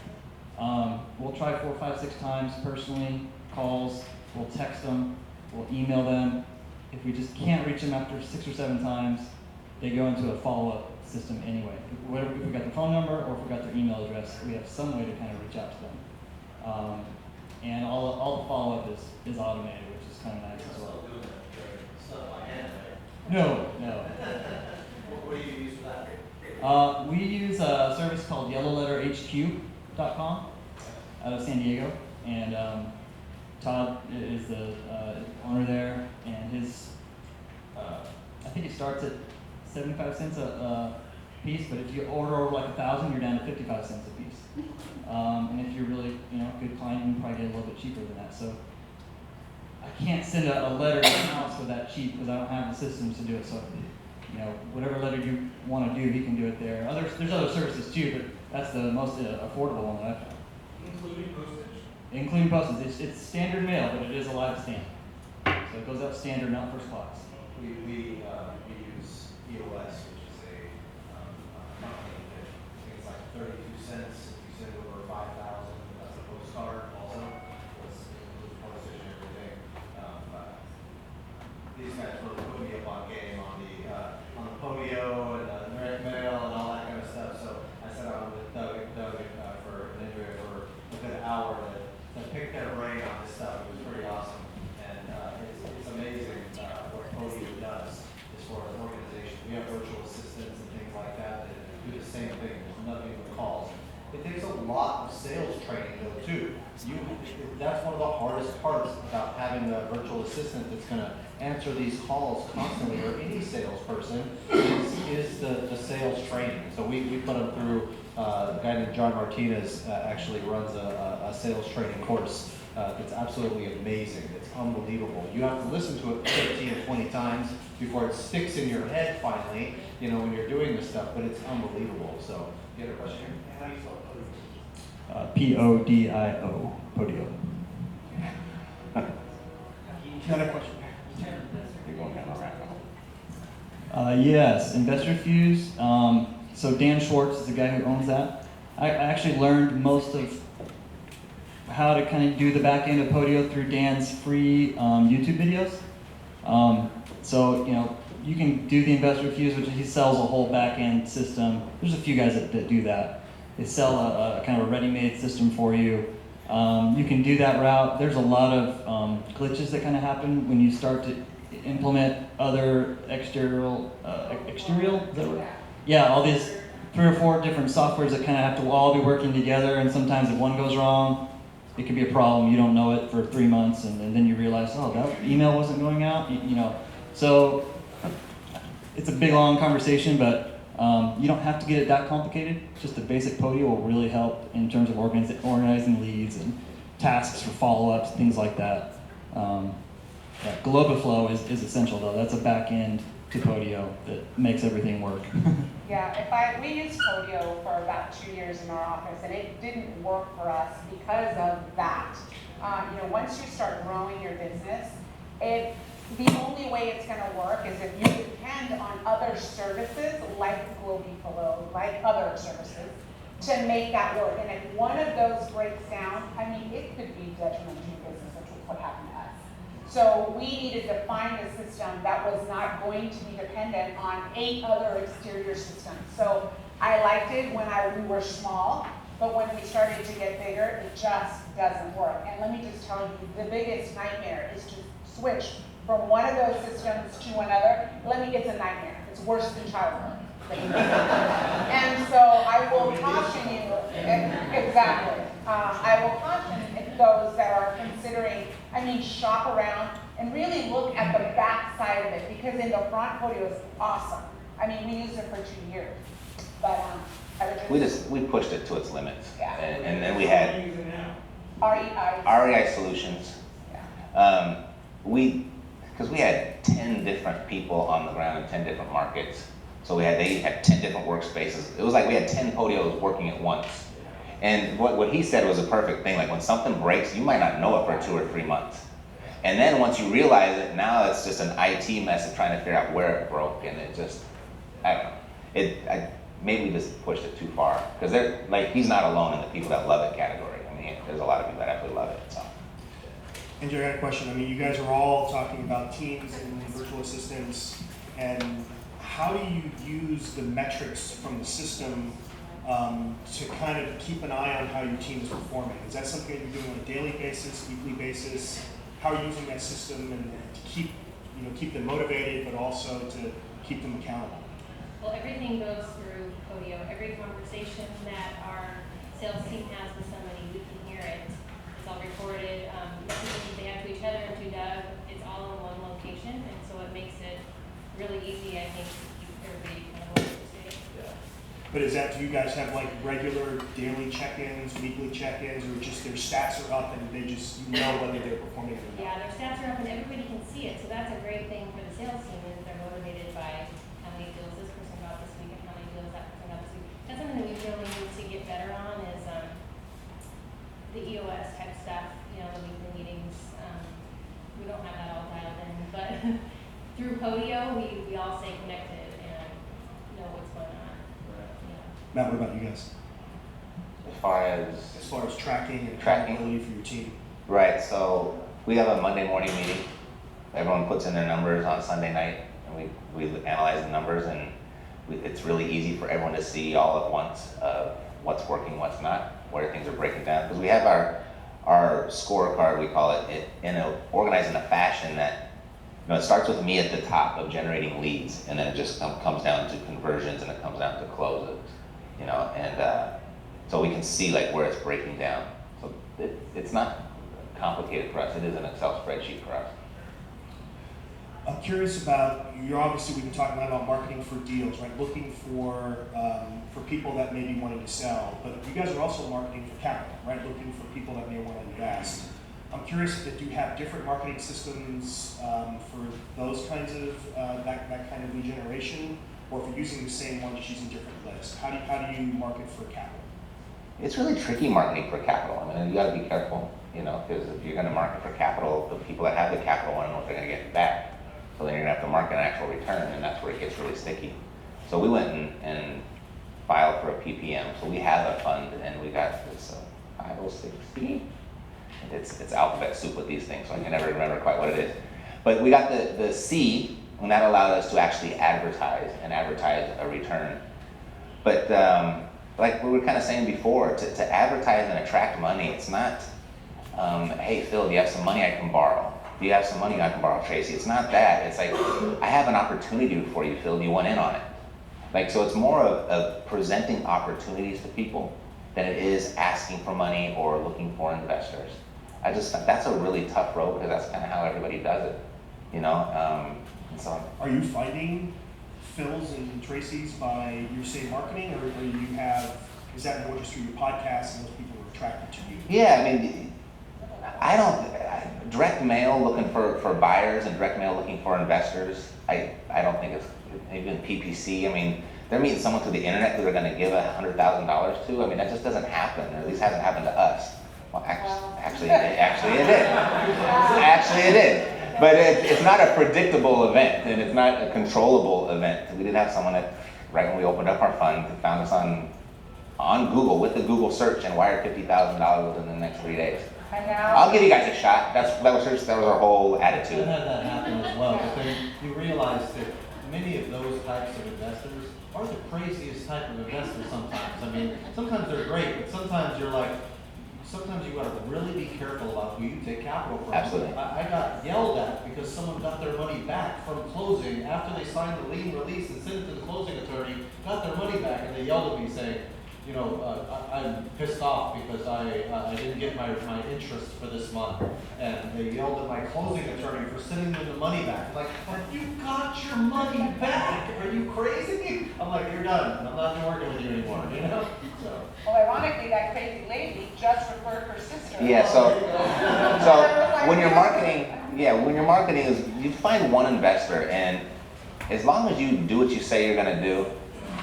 we'll try 4, 5, 6 times personally, calls, we'll text them, we'll email them. If we just can't reach them after 6 or 7 times, they go into a follow-up system anyway. If we got the phone number or if we got their email address, we have some way to kind of reach out to them. And all the follow-up is automated, which is kind of nice as well. No. What do you use for that? We use a service called yellowletterhq.com out of San Diego, and Todd is the owner there, and his I think it starts at 75 cents a piece, but if you order over like 1,000, you're down to 55 cents a piece. And if you're really a good client, you can probably get a little bit cheaper than that. So I can't send a letter to the house for that cheap because I don't have the systems to do it. So whatever letter you want to do, he can do it there. There's other services too, but that's the most affordable one that I've found. Including postage? Including postage. It's standard mail, but it is a live stamp. So it goes up standard, not first class. We use EOS, which is a company that I think it's like 32 cents if you send over 5,000. That's a postcard also. It's includes postage and everything. These guys really put me up on game on the Podio and direct mail and all that kind of stuff. So I sat on with Doug for an Andrea for a good hour to pick their brain on this stuff. It was pretty awesome, and it's amazing what Podio does as far as organization. We have virtual assistants and things like that do the same thing. There's nothing but calls. It takes a lot of sales training though too. That's one of the hardest parts about having a virtual assistant that's going to answer these calls constantly, or any salesperson, is the sales training. So we put them through, a guy named John Martinez actually runs a sales training course. It's absolutely amazing. It's unbelievable. You have to listen to it 15 or 20 times before it sticks in your head finally, when you're doing this stuff, but it's unbelievable. So, you had a question here? How do you spell Podio, Podio. Another question. Yes, Investor Fuse. So Dan Schwartz is the guy who owns that. I actually learned most of how to kind of do the back end of Podio through Dan's free YouTube videos. So you can do the Investor Fuse, which he sells a whole back end system. There's a few guys that do that. They sell a kind of a ready-made system for you. You can do that route. There's a lot of glitches that kind of happen when you start to implement other exterior, is that right? Yeah, all these 3 or 4 different softwares that kind of have to all be working together, and sometimes if one goes wrong, it could be a problem. You don't know it for 3 months, and then you realize, oh, that email wasn't going out, you know. So it's a big, long conversation, but you don't have to get it that complicated. Just a basic Podio will really help in terms of organizing leads and tasks for follow-ups, things like that. Yeah, Globoflow is essential, though. That's a back end to Podio that makes everything work. Yeah, we used Podio for about 2 years in our office, and it didn't work for us because of that. Once you start growing your business, the only way it's going to work is if you depend on other services like Globoflow, like other services, to make that work. And if one of those breaks down, it could be detrimental to your business, which is what happened to us. So we needed to find a system that was not going to be dependent on 8 other exterior systems. So I liked it when we were small, but when we started to get bigger, it just doesn't work. And let me just tell you, the biggest nightmare is to switch from one of those systems to another. It's a nightmare. It's worse than childbirth. And so I will caution you, exactly. I will caution those that are considering, shop around and really look at the back side of it, because in the front, Podio is awesome. We used it for 2 years, but We pushed it to its limits. Yeah. And then we had REI Solutions. Yeah. Because we had 10 different people on the ground in 10 different markets. So they had 10 different workspaces. It was like we had 10 Podios working at once. And what he said was a perfect thing. Like when something breaks, you might not know it for 2 or 3 months. And then once you realize it, now it's just an IT mess of trying to figure out where it broke. And it just, I don't know. Maybe we just pushed it too far. Because he's not alone in the people that love it category. There's a lot of people that absolutely love it. So. Andrea, I got a question. You guys are all talking about teams and virtual assistants, and how do you use the metrics from the system to kind of keep an eye on how your team is performing? Is that something that you're doing on a daily basis, weekly basis? How are you using that system and to keep them motivated, but also to keep them accountable? Well, everything goes through Podio. Every conversation that our sales team has with somebody, we can hear it. It's all recorded. Messages they have to each other and to Doug, it's all in one location, and so it makes it really easy, I think, to keep everybody kind of up to date. But do you guys have regular daily check-ins, weekly check-ins, or just their stats are up and they just know whether they're performing or not? Yeah, their stats are up and everybody can see it, so that's a great thing for the sales team, is they're motivated by how many deals this person got this week and how many deals that person got this week. That's something that we really need to get better on, is the EOS type stuff, the weekly meetings. We don't have that all dialed in, but through Podio, we all stay connected and know what's going on. Matt, what about you guys? As As far as tracking and Tracking. accountability for your team? Right, so we have a Monday morning meeting. Everyone puts in their numbers on Sunday night, and we analyze the numbers, and it's really easy for everyone to see all at once what's working, what's not, where things are breaking down. Because we have our scorecard, we call it, organized in a fashion that it starts with me at the top of generating leads, and then it just comes down to conversions, and it comes down to closes, and so we can see where it's breaking down. So it's not complicated for us. It is an Excel spreadsheet for us. I'm curious about, we've been talking a lot about marketing for deals, right? Looking for people that may be wanting to sell, but you guys are also marketing for capital, right? Looking for people that may want to invest. I'm curious if you have different marketing systems for those kinds of, that kind of lead generation, or if you're using the same one, just using different lists. How do you market for capital? It's really tricky marketing for capital. You got to be careful, because if you're going to market for capital, the people that have the capital want to know what they're going to get back. So then you're going to have to market an actual return, and that's where it gets really sticky. So we went and filed for a PPM. So we have a fund, and we got this 506C. It's alphabet soup with these things, so I can never remember quite what it is. But we got the C, and that allowed us to actually advertise a return. But like we were kind of saying before, to advertise and attract money, it's not, hey, Phil, do you have some money I can borrow? Do you have some money I can borrow, Tracy? It's not that. It's like, I have an opportunity for you, Phil. Do you want in on it? Like, so it's more of presenting opportunities to people than it is asking for money or looking for investors. I just think that's a really tough road because that's kind of how everybody does it, you know? And so Are you finding Phil's and Tracy's by your say marketing, or you have, is that more just through your podcast and those people are attracted to you? yeah, I mean, direct mail looking for buyers and direct mail looking for investors, I don't think it's, even PPC, I mean, they're meeting someone through the internet who they're gonna give $100,000 to. I mean, that just doesn't happen, or at least hasn't happened to us. Well, actually it did. Actually it did. But it's not a predictable event, and it's not a controllable event. We did have someone that, right when we opened up our fund, found us on Google with the Google search and wired $50,000 within the next 3 days. I know. I'll give you guys a shot. That was our whole attitude. I've had that happen as well, but then you realize that many of those types of investors are the craziest type of investors sometimes. I mean, sometimes they're great, but sometimes you're like, sometimes you gotta really be careful about who you take capital from. Absolutely. I got yelled at because someone got their money back from closing after they signed the lien release and sent it to the closing attorney, got their money back, and they yelled at me saying, you know, I'm pissed off because I didn't get my interest for this month. And they yelled at my closing attorney for sending them the money back. Like, but you got your money back. Are you crazy? I'm like, you're done. I'm not working with you anymore, you know? So. Well, ironically, that crazy lady just referred her sister. Yeah, so when you're marketing is you find one investor, and as long as you do what you say you're gonna do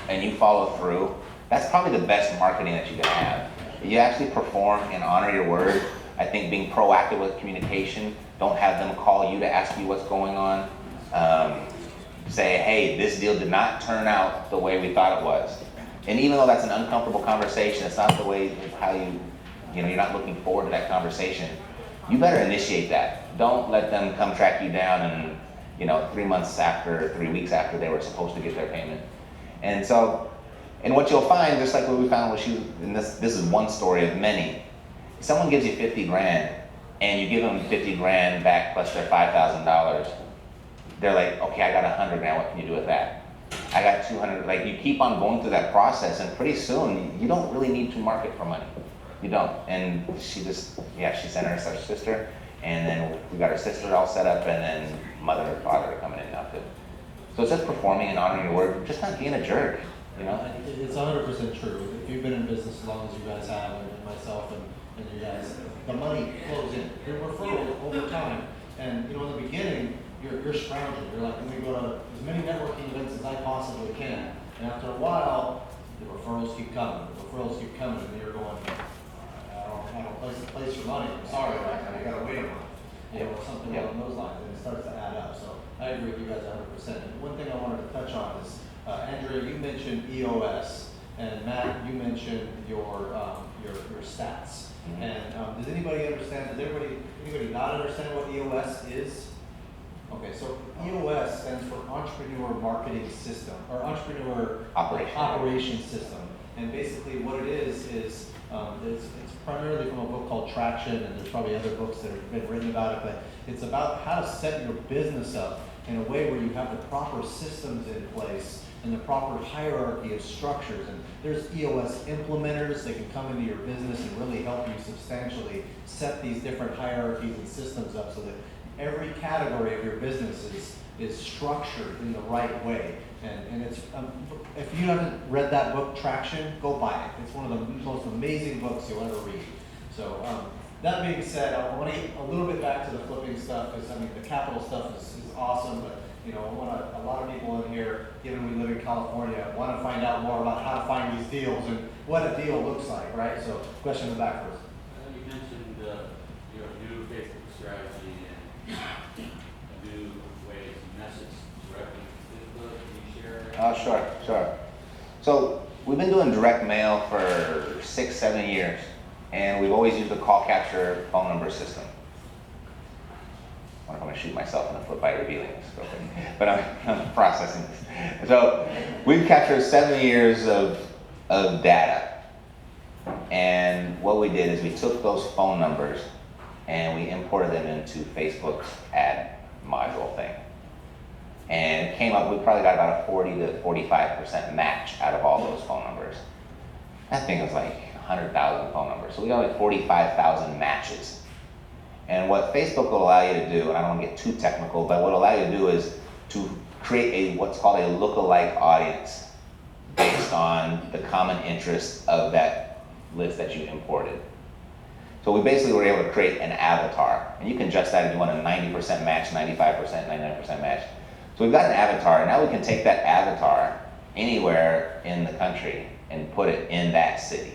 and you follow through, that's probably the best marketing that you can have. You actually perform and honor your word. I think being proactive with communication, don't have them call you to ask you what's going on. Say, hey, this deal did not turn out the way we thought it was. And even though that's an uncomfortable conversation, it's not the way how you're not looking forward to that conversation. You better initiate that. Don't let them come track you down and 3 months after, 3 weeks after they were supposed to get their payment. And what you'll find, just like what we found with you, and this is one story of many, someone gives you 50 grand and you give them 50 grand back plus their $5,000. They're like, okay, I got 100 grand, what can you do with that? I got 200, like you keep on going through that process, and pretty soon you don't really need to market for money. You don't. And she sent her sister, and then we got her sister all set up, and then mother and father are coming in now too. So it's just performing and honoring your word, just not being a jerk, you know? It's 100% true. If you've been in business as long as you guys have, and myself and you guys, the money flows in. Your referrals over time. And in the beginning, you're scrounging. You're like, let me go to as many networking events as I possibly can. And after a while, the referrals keep coming. And you're going, I don't have a place for money. I'm sorry, I gotta wait a month. Or something along those lines, and it starts to add up. So I agree with you guys 100%. And one thing I wanted to touch on is, Andrea, you mentioned EOS, and Matt, you mentioned your stats. Mm-hmm. And does anybody understand? Does anybody not understand what EOS is? Okay, so EOS stands for Entrepreneur Marketing System, or Entrepreneur Operation System. And basically what it is it's primarily from a book called Traction, and there's probably other books that have been written about it, but it's about how to set your business up in a way where you have the proper systems in place and the proper hierarchy of structures. And there's EOS implementers that can come into your business and really help you substantially set these different hierarchies and systems up so that every category of your business is structured in the right way. And it's, if you haven't read that book, Traction, go buy it. It's one of the most amazing books you'll ever read. So that being said, I want to get a little bit back to the flipping stuff, because the capital stuff is awesome, but a lot of people in here, given we live in California, want to find out more about how to find these deals and what a deal looks like, right? So question in the back first. You mentioned your new Facebook strategy and new ways to message directly to Facebook. Can you share? Sure. So we've been doing direct mail for 6-7 years, and we've always used a call capture phone number system. I wonder if I'm going to shoot myself in the foot by revealing this real quick, but I'm processing this. So we've captured 7 years of data, and what we did is we took those phone numbers and we imported them into Facebook's ad module thing. And it came up, we probably got about a 40 to 45% match out of all those phone numbers. I think it was like 100,000 phone numbers. So we got like 45,000 matches. And what Facebook will allow you to do, and I don't want to get too technical, but what it'll allow you to do is to create what's called a lookalike audience based on the common interest of that list that you imported. So we basically were able to create an avatar, and you can adjust that if you want a 90% match, 95%, 99% match. So we've got an avatar, and now we can take that avatar anywhere in the country and put it in that city.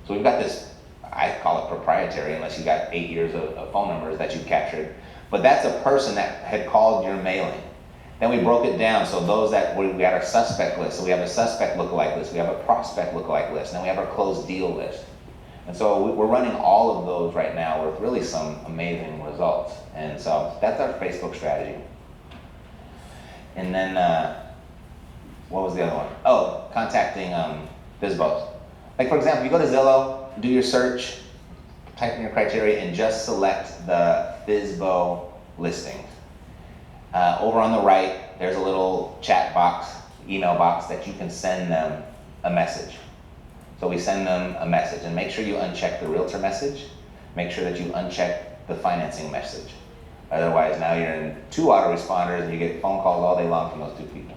So we've got this, I call it proprietary, unless you got 8 years of phone numbers that you've captured, but that's a person that had called your mailing. Then we broke it down, so those that, we got our suspect list, so we have a suspect lookalike list, we have a prospect lookalike list, and then we have our closed deal list. And so we're running all of those right now with really some amazing results. And so that's our Facebook strategy. And then, what was the other one? Oh, contacting FISBOs. Like for example, you go to Zillow, do your search, type in your criteria, and just select the FISBO listings. Over on the right, there's a little chat box, email box that you can send them a message. So we send them a message, and make sure you uncheck the realtor message. Make sure that you uncheck the financing message. Otherwise, now you're in 2 autoresponders and you get phone calls all day long from those 2 people.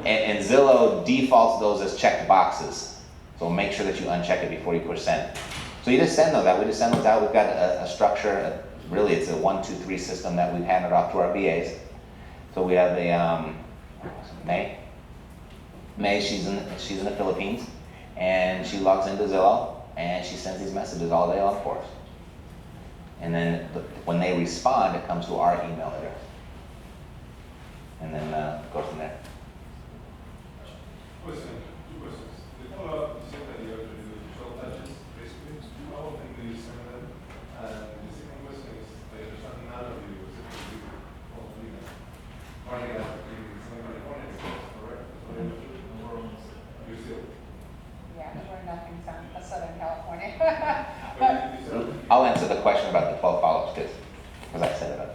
And Zillow defaults those as checked boxes. So make sure that you uncheck it before you push send. So you just send those out. We just send those out. We've got a structure. Really, it's a 1, 2, 3 system that we've handed off to our VAs. So we have a May. She's in the Philippines. And she logs into Zillow, and she sends these messages all day long for us. And then when they respond, it comes to our email address. And then go from there. Two questions. The follow-up, you said that you have to do 12 touches, basically. How often do you send them? And the second question is, I understand none of you specifically on Twitter. Marketing in Southern California, correct? Or you still? Yeah, we're nothing Southern California. I'll answer the question about the 12 follow-ups because I set it up.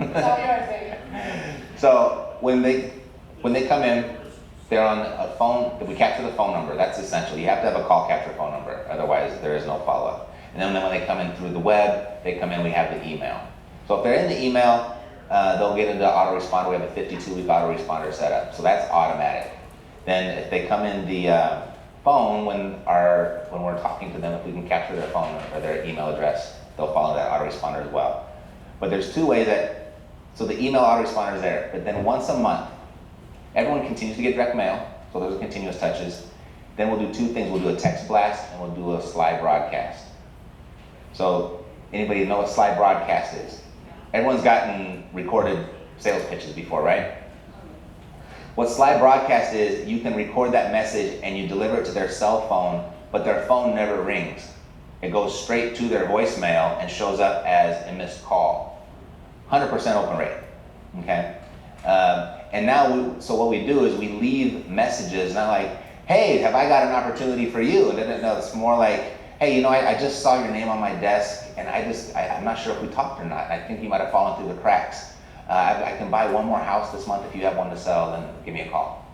It's all yours, baby. So when they come in, they're on a phone. We capture the phone number. That's essential. You have to have a call capture phone number. Otherwise, there is no follow-up. And then when they come in through the web, they come in, we have the email. So if they're in the email, they'll get into autoresponder. We have a 52-week autoresponder set up. So that's automatic. Then if they come in the phone, when we're talking to them, if we can capture their phone or their email address, they'll follow that autoresponder as well. But there's 2 ways so the email autoresponder is there, but then once a month, everyone continues to get direct mail, so those are continuous touches. Then we'll do 2 things. We'll do a text blast and we'll do a slide broadcast. So anybody know what slide broadcast is? Everyone's gotten recorded sales pitches before, right? What slide broadcast is, you can record that message and you deliver it to their cell phone, but their phone never rings. It goes straight to their voicemail and shows up as a missed call. 100% open rate, okay? And now, so what we do is we leave messages, not like, hey, have I got an opportunity for you? And then no, it's more like, hey, I just saw your name on my desk, and I'm not sure if we talked or not. I think you might have fallen through the cracks. I can buy 1 more house this month. If you have one to sell, then give me a call.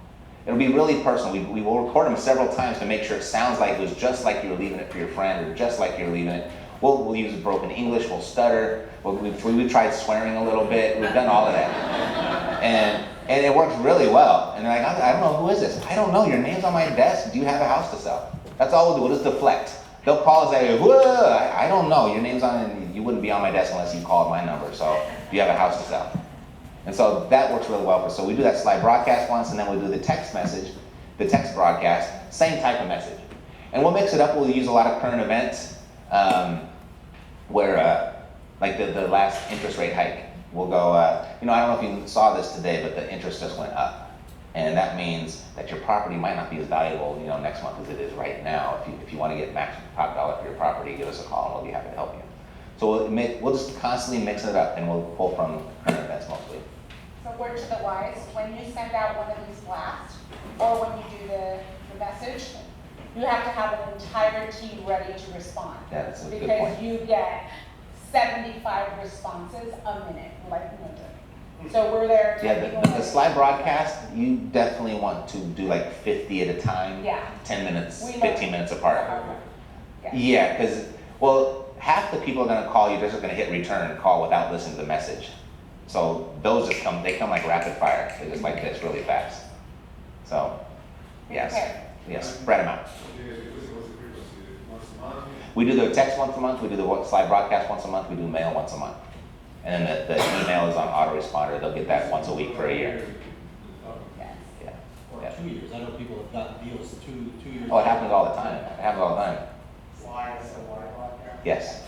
It'll be really personal. We will record them several times to make sure it sounds like it was just like you were leaving it for your friend, or just like you're leaving it. We'll use broken English, we'll stutter, we've tried swearing a little bit, we've done all of that. And it works really well. And they're like, I don't know, who is this? I don't know, your name's on my desk, do you have a house to sell? That's all we'll do, we'll just deflect. They'll call us and say, whoa, I don't know, your name's on, and you wouldn't be on my desk unless you called my number, so do you have a house to sell? And so that works really well for us. So we do that slide broadcast once, and then we'll do the text message, the text broadcast, same type of message. And we'll mix it up, we'll use a lot of current events, where, like the last interest rate hike, we'll go, I don't know if you saw this today, but the interest just went up. And that means that your property might not be as valuable, next month as it is right now. If you want to get max top dollar for your property, give us a call and we'll be happy to help you. So we'll just constantly mix it up, and we'll pull from current events mostly. So word to the wise, when you send out one of these blasts, or when you do the message, you have to have an entire team ready to respond. Yeah, that's a good because point. you get 75 responses a minute, like no joke. So So we're there. Yeah, telling the people- slide broadcast, you definitely want to do like 50 at a time. Yeah. 10 minutes, We love 15 it. minutes apart. Yeah. Yeah, because, well, half the people are gonna call you, they're just gonna hit return call without listening to the message. So those just come, they come like rapid fire. They're just like this, really fast. So, yes, Okay. yes, spread them out. Yeah, because it was a frequency, once a month. We do the text once a month, we do the slide broadcast once a month, we do mail once a month. And then the email is on autoresponder, they'll get that once a week for a year. Yes. Yeah. Or Yeah. 2 years. I know people have gotten deals 2 years. Oh, it happens all the time. It happens all the time. Yes.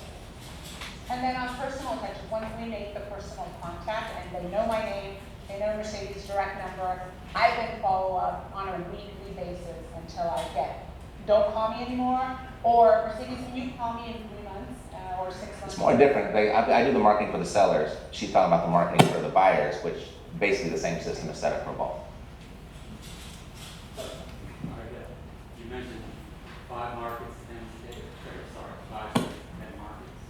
And then on personal touches, once we make the personal contact and they know my name, they know Mercedes' direct number, I then follow up on a weekly basis until I get, don't call me anymore, or Mercedes, can you call me in 3 months or 6 months? It's more different. I do the marketing for the sellers. She's talking about the marketing for the buyers, which basically the same system is set up for both. You mentioned 5 markets, 10 states, sorry, 5 states, 10 markets.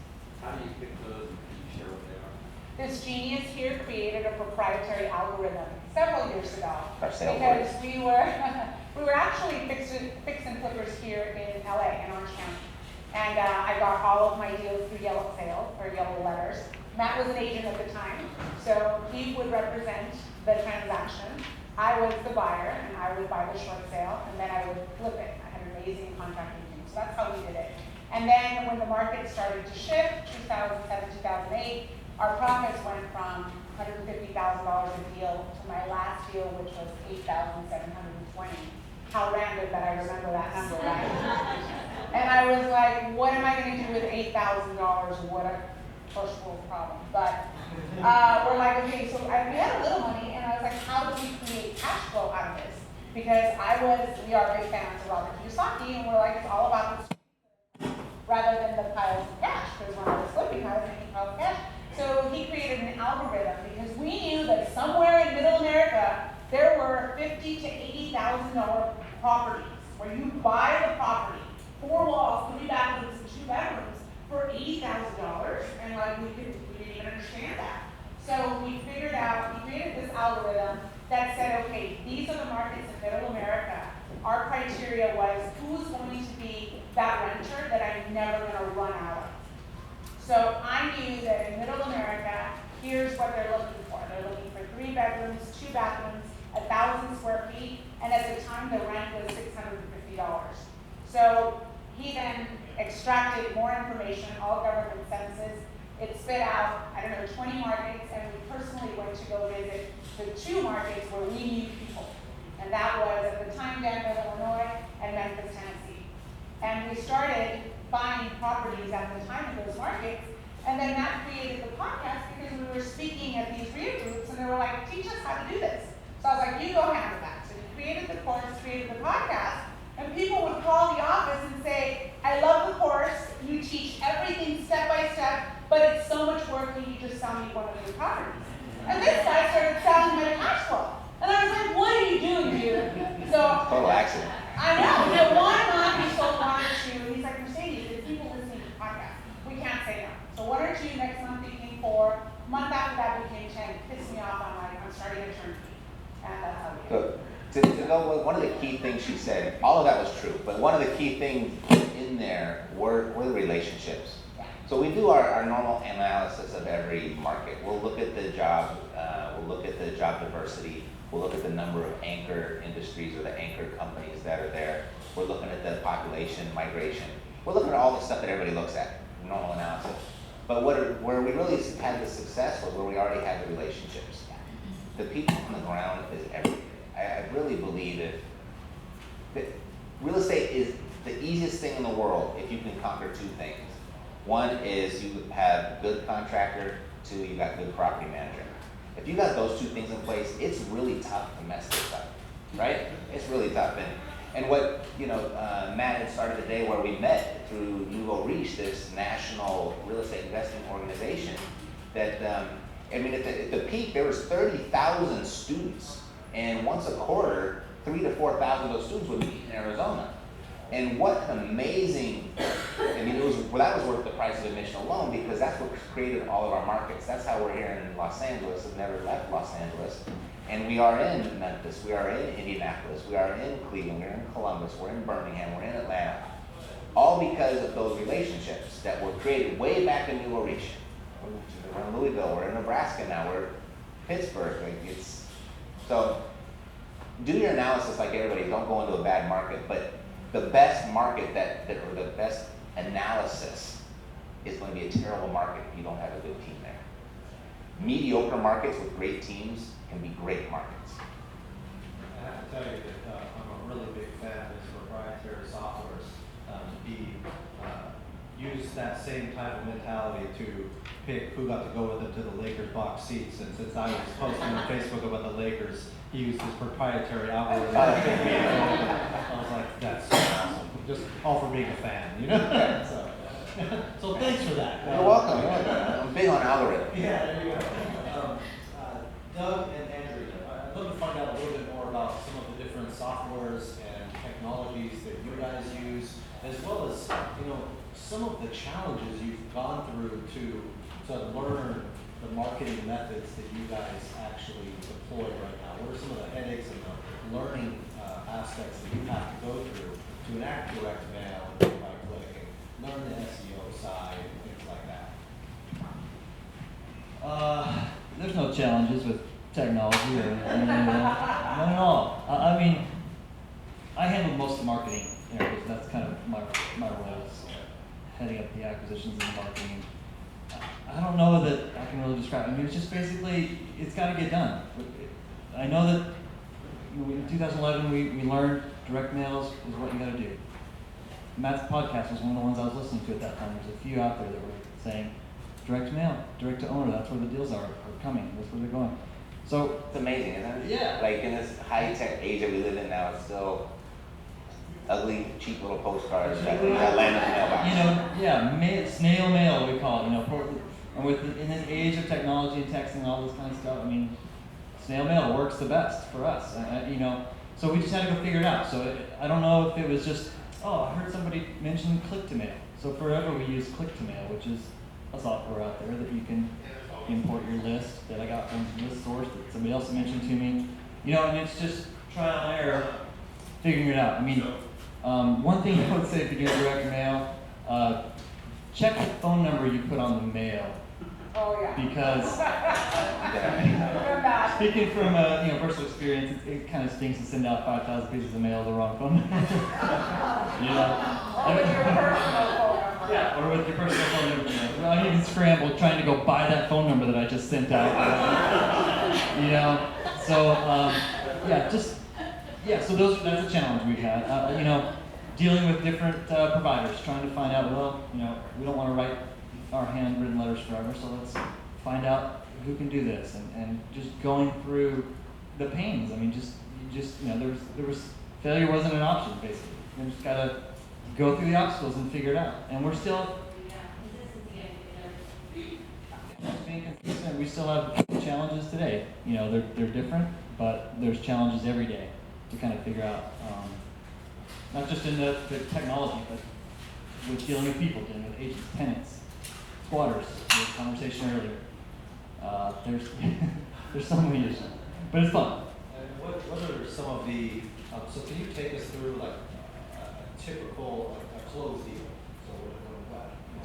How do you pick those and can you share what they are? This genius here created a proprietary algorithm several years ago. Our sales Because reps. we were actually fix and flippers here in LA, in Orange County. And I got all of my deals through yellow sale, or yellow letters. Matt was an agent at the time, so he would represent the transaction. I was the buyer, and I would buy the short sale, and then I would flip it. I had an amazing contracting team, so that's how we did it. And then when the market started to shift, 2007, 2008, our profits went from $150,000 a deal to my last deal, which was $8,720. How random that I remember that number, right? And I was like, what am I going to do with $8,000? What a first world problem. But we're like, okay, so we had a little money, and I was like, how do we create cash flow out of this? Because we are big fans of Robert Kiyosaki, and we're like, it's all about the rather than the piles of cash, because when I was flipping, I was making piles of cash. So he created an algorithm because we knew that somewhere in Middle America there were $50,000 to $80,000 properties where you buy the property, 4 walls, 3 bathrooms, and 2 bedrooms for $80,000, and like we didn't even understand that. So we created this algorithm that said, okay, these are the markets in Middle America. Our criteria was who's going to be that renter that I'm never going to run out of. So I knew that in Middle America, here's what they're looking for. They're looking for 3 bedrooms, 2 bathrooms, 1,000 square feet, and at the time the rent was $650. So he then extracted more information, all government census. It spit out, 20 markets, and we personally went to go visit the 2 markets where we knew people. And that was at the time Denver, Illinois, and Memphis, Tennessee. And we started buying properties at the time in those markets, and then that created the podcast because we were speaking at these RIA groups, and they were like, teach us how to do this. So I was like, you go handle that. So we created the course, created the podcast, and people would call the office and say, I love the course, you teach everything step by step, but it's so much work, can you just sell me one of your properties? And this guy started selling my cash flow. And I was like, what are you doing here? So Total accident. I know. So 1 month he sold 1 or 2. He's like, Mercedes, there's people listening to the podcast. We can't say no. So 1 or 2, next month became 4. Month after that became 10. It pissed me off. I'm like, I'm starting a turnkey. And that's how we do it. To go with one of the key things she said, all of that was true, but one of the key things in there were the relationships. So we do our normal analysis of every market. We'll look at the job, we'll look at the job diversity, we'll look at the number of anchor industries or the anchor companies that are there. We're looking at the population migration. We're looking at all the stuff that everybody looks at, normal analysis. But where we really had the success was where we already had the relationships. The people on the ground is everything. I really believe that real estate is the easiest thing in the world if you can conquer 2 things. One is you have good contractor, 2, you got good property manager. If you got those 2 things in place, it's really tough to mess this up, right? It's really tough. And what, Matt had started the day where we met through Nouveau Riche, this national real estate investment organization that, at the peak, there was 30,000 students. And once a quarter, 3,000 to 4,000 of those students would meet in Arizona. And what an amazing, I mean, that was worth the price of admission alone, because that's what created all of our markets. That's how we're here in Los Angeles. We've never left Los Angeles. And we are in Memphis, we are in Indianapolis, we are in Cleveland, we're in Columbus, we're in Birmingham, we're in Atlanta. All because of those relationships that were created way back in New Orleans. We're in Louisville, we're in Nebraska now, we're in Pittsburgh. Like so do your analysis like everybody. Don't go into a bad market, but the best market or the best analysis is going to be a terrible market if you don't have a good team there. Mediocre markets with great teams can be great markets. I have to tell you that I'm a really big fan of this proprietary softwares use that same type of mentality to pick who got to go with it to the Lakers box seats. And since I was posting on Facebook about the Lakers, he used his proprietary algorithm to pick me. I was like, that's so awesome. Just all for being a fan, you know? So thanks for that. You're welcome. I'm big on algorithms. Yeah, there you go. Doug and Andrea, I'd love to find out a little bit more about some of the different softwares and technologies that you guys use, as well as, some of the challenges you've gone through to learn the marketing methods that you guys actually deploy right now. What are some of the headaches and the learning aspects that you have to go through to enact direct mail by clicking, learn the SEO side, and things like that? There's no challenges with technology or anything, none at all. I mean, I handle most of the marketing areas. That's kind of my role, is heading up the acquisitions and the marketing. I don't know that I can really describe it. I mean, it's just basically, it's got to get done. I know that in 2011 we learned direct mails is what you got to do. Matt's podcast was one of the ones I was listening to at that time. There's a few out there that were saying, direct mail, direct to owner, that's where the deals are coming, that's where they're going. So it's amazing, isn't it? Yeah. Like in this high-tech age that we live in now, it's still ugly, cheap little postcards that land in the mailbox. Snail mail we call it, and in this age of technology and texting and all this kind of stuff, I mean, snail mail works the best for us, so we just had to go figure it out. So I don't know if it was just, I heard somebody mention click to mail. So forever we use click to mail, which is a software out there that you can import your list that I got from this source that somebody else mentioned to me. And it's just trial and error, figuring it out. I mean, one thing I would say if you're doing direct mail, check the phone number you put on the mail. Oh, yeah. Because speaking from personal experience, it kind of stinks to send out 5,000 pieces of mail to the wrong phone number. Or with your personal phone number. Yeah, or with your personal phone number. Well, I even scrambled trying to go buy that phone number that I just sent out. So that's a challenge we've had. Dealing with different providers, trying to find out, we don't want to write our handwritten letters forever, so let's find out who can do this, and just going through the pains. I mean, there was failure wasn't an option, basically. We just gotta go through the obstacles and figure it out. And we're still being consistent. We still have challenges today. They're different, but there's challenges every day to kind of figure out, not just in the technology, but with dealing with people, dealing with agents, tenants, squatters. We had a conversation earlier. There's so many issues, but it's fun. And what are some of the, so can you take us through like a typical close deal? So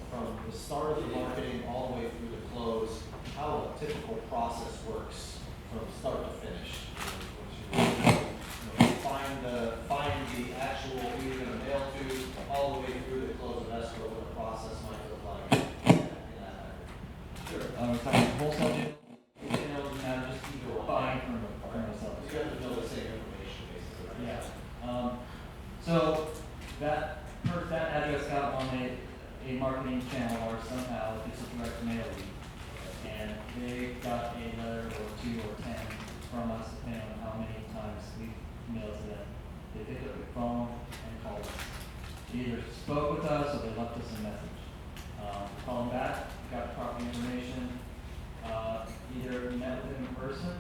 from the start of the marketing all the way through the close, how a typical process works from start to finish. Find the actual who you're going to mail to, all the way through the close of escrow, what the process might look like. Sure. We're talking wholesale deal. Doesn't matter, just either buying from ourselves. You have to know the same information, basically. Yeah. So that address got on a marketing channel or somehow it's a direct mail lead, and they got a letter or 2 or 10 from us, depending on how many times we mailed to them. They picked up the phone and called us. They either spoke with us or they left us a message. We called them back, got proper information, either met with them in person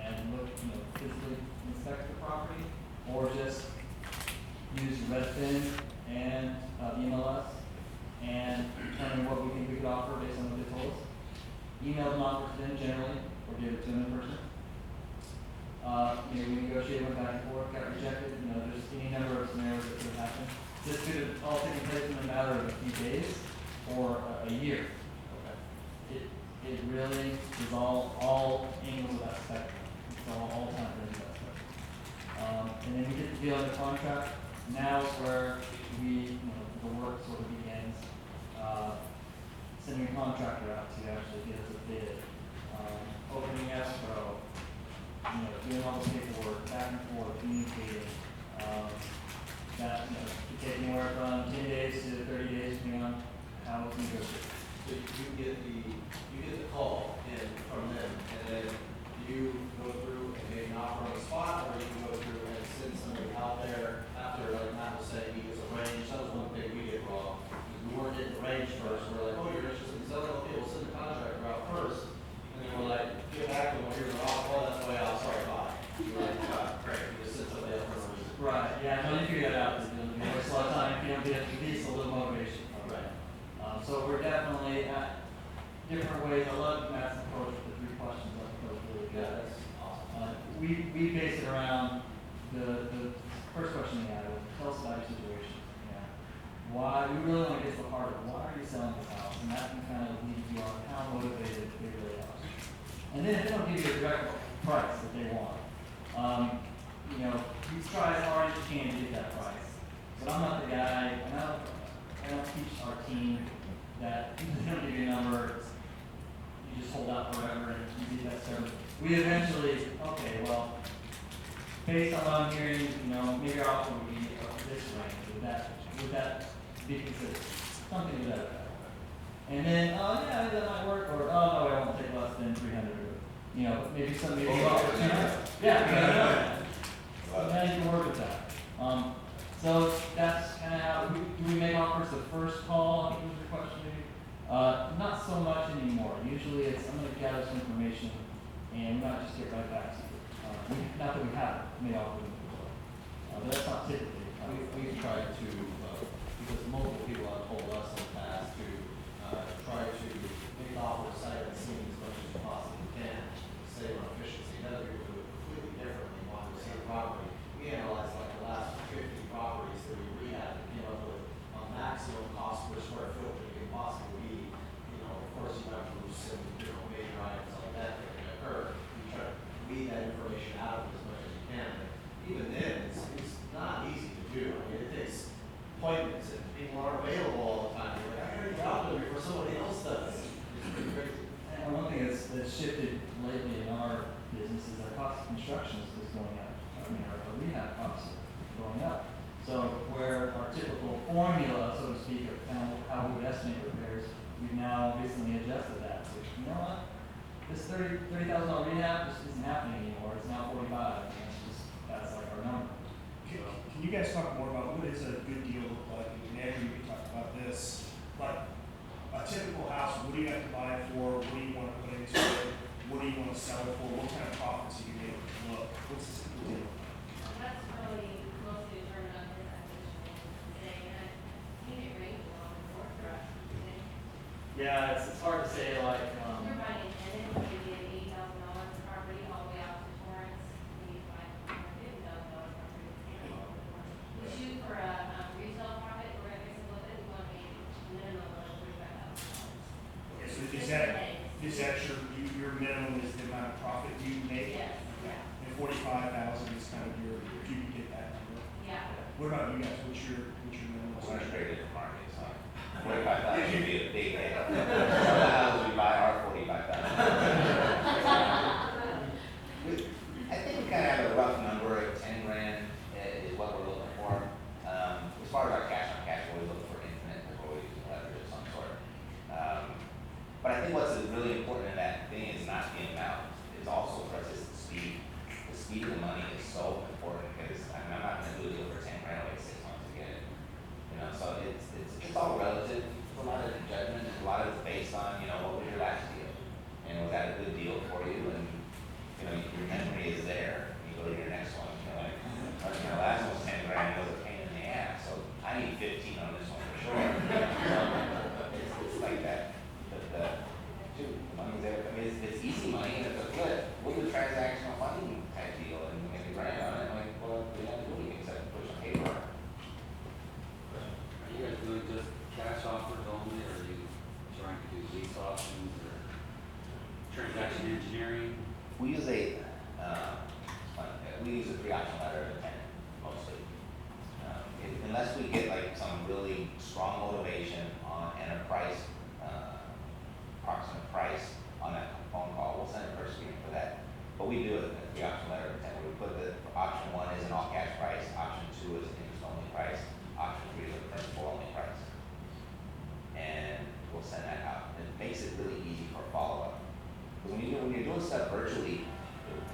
and looked, physically inspect the property, or just used Redfin maybe we negotiated, went back and forth, got rejected, you know, there's any number of scenarios that could have happened. This could have all taken place in a matter of a few days or a year. It really is all angles of that spectrum. It's all time frames of that spectrum. And then we get the deal under contract. Now is where we, you know, the work sort of begins. Sending a contractor out to actually get us a bid. Opening escrow, you know, doing all the paperwork, back and forth, communicating. That, you know, could take anywhere from 10 days to 30 days, depending on how it's negotiated. So you get the call in from them, and then you go through and make an offer on the spot, or you can go through and send somebody out there after, like Matt was saying, he gets a range. That was one thing we did wrong, because we weren't getting the range first. We're like, oh, you're interested in selling? Okay, we'll send the contractor out first. And then we're like, get back to them, here's an offer, oh, that's the way out, sorry, bye. We're like, great, we just send somebody else for a reason. Right, yeah, no, you figure that out. You waste a lot of time if you don't get at least a little motivation. Right. So we're definitely at different ways. I love Matt's approach with the 3 questions. I think that was really good. Yeah, that's awesome. We base it around the first question we had was, tell us about your situation. Yeah. Why, we really want to get to the heart of why are you selling this house? And that can kind of lead you on how motivated they really are. And then if they don't give you a direct price that they want, you know, you try as hard as you can to get that price. But I'm not the guy, and I don't teach our team that if they don't give you a number, you just hold out forever and you get that service. We eventually, okay, well, based on what I'm hearing, you know, maybe our offer would be this range. Would that be considered? Something to that effect. And then, oh yeah, that might work, or oh no, I won't take less than 300. You know, maybe you offer 200. Yeah, so now you can work with that. So that's kind of how do we make offers the first call? I think was your question. Not so much anymore. Usually it's I'm going to gather some information and not just get right back to you. Not that we haven't made offers before, but that's not typically. We've tried to, because multiple people have told us in the past to try to make offers sight unseen as much as you possibly can, save on efficiency. Other people do it completely differently, want to see the property. We analyzed like the last 50 properties that we rehabbed and came up with a maximum cost per square foot that you can possibly be. You know, of course you have roofs and, you know, major items like that that can occur. You try to weed that information out of it as much as you can. But even then, it's not easy to do. I mean, it takes appointments and people aren't available all the time. You're like, I heard you out there before somebody else does. It's pretty crazy. And one thing that's shifted lately in our business is our cost of construction is going up. I mean, our rehab costs are going up. So where our typical formula, so to speak, of kind of how we would estimate repairs, we've now recently adjusted that. So you know what? This $30,000 rehab just isn't happening anymore. It's now 45. And that's like our number. Can you guys talk more about what is a good deal look like? And Andrea, we talked about this. Like a typical house, what do you have to buy it for? What do you want to put into it? What do you want to sell it for? What kind of profits are you able to look? What's this good deal? That's really mostly determined on his acquisition today, and I think it ranges a lot more for us. Yeah, it's hard to say like. You're buying a tenant, maybe an $80,000 property all the way out to Torres, maybe $550,000 property. We shoot for a resale profit, we're gonna fix it with it, we want to make minimum of $35,000. Okay, so is that your minimum is the amount of profit you make? Yes, yeah, And 45,000 is kind of your, if you can get that number. yeah. What about you guys? What's your minimum? We're in a very different market, so 45,000 would be a big hit. Some of the houses we buy are 45,000. I think we kind of have a rough number of 10 grand is what we're looking for. As far as our cash on cash, we're always looking for infinite, we're always using leverage of some sort. But I think what's really important in that thing is not the amount, it's also for us is the speed. The speed of the money is so important because I'm not going to do a deal for 10 grand, I'll wait 6 months to get it. You know, so it's all relative. It's a lot of judgment, and a lot of it's based on, you know, what was your last deal? And was that a good deal for you? And, you know, your memory is there. You go to your next one, you're like, my last one was 10 grand, it was a pain in the ass, so I need 15 on this one for sure. It's like that. But the money's there. I mean, it's easy money and it's a flip. We'll do transactional funding type deal and make we use a pre-auction letter of intent mostly. Unless we get like some really strong motivation on and a price, approximate price on that phone call, we'll send a purchase agreement for that. But we do it in the auction letter of intent, where we put the option 1 is an all cash price, option 2 is an interest only price, option 3 is a principal only price. And we'll send that out. It makes it really easy for follow-up. Because when you're doing stuff virtually,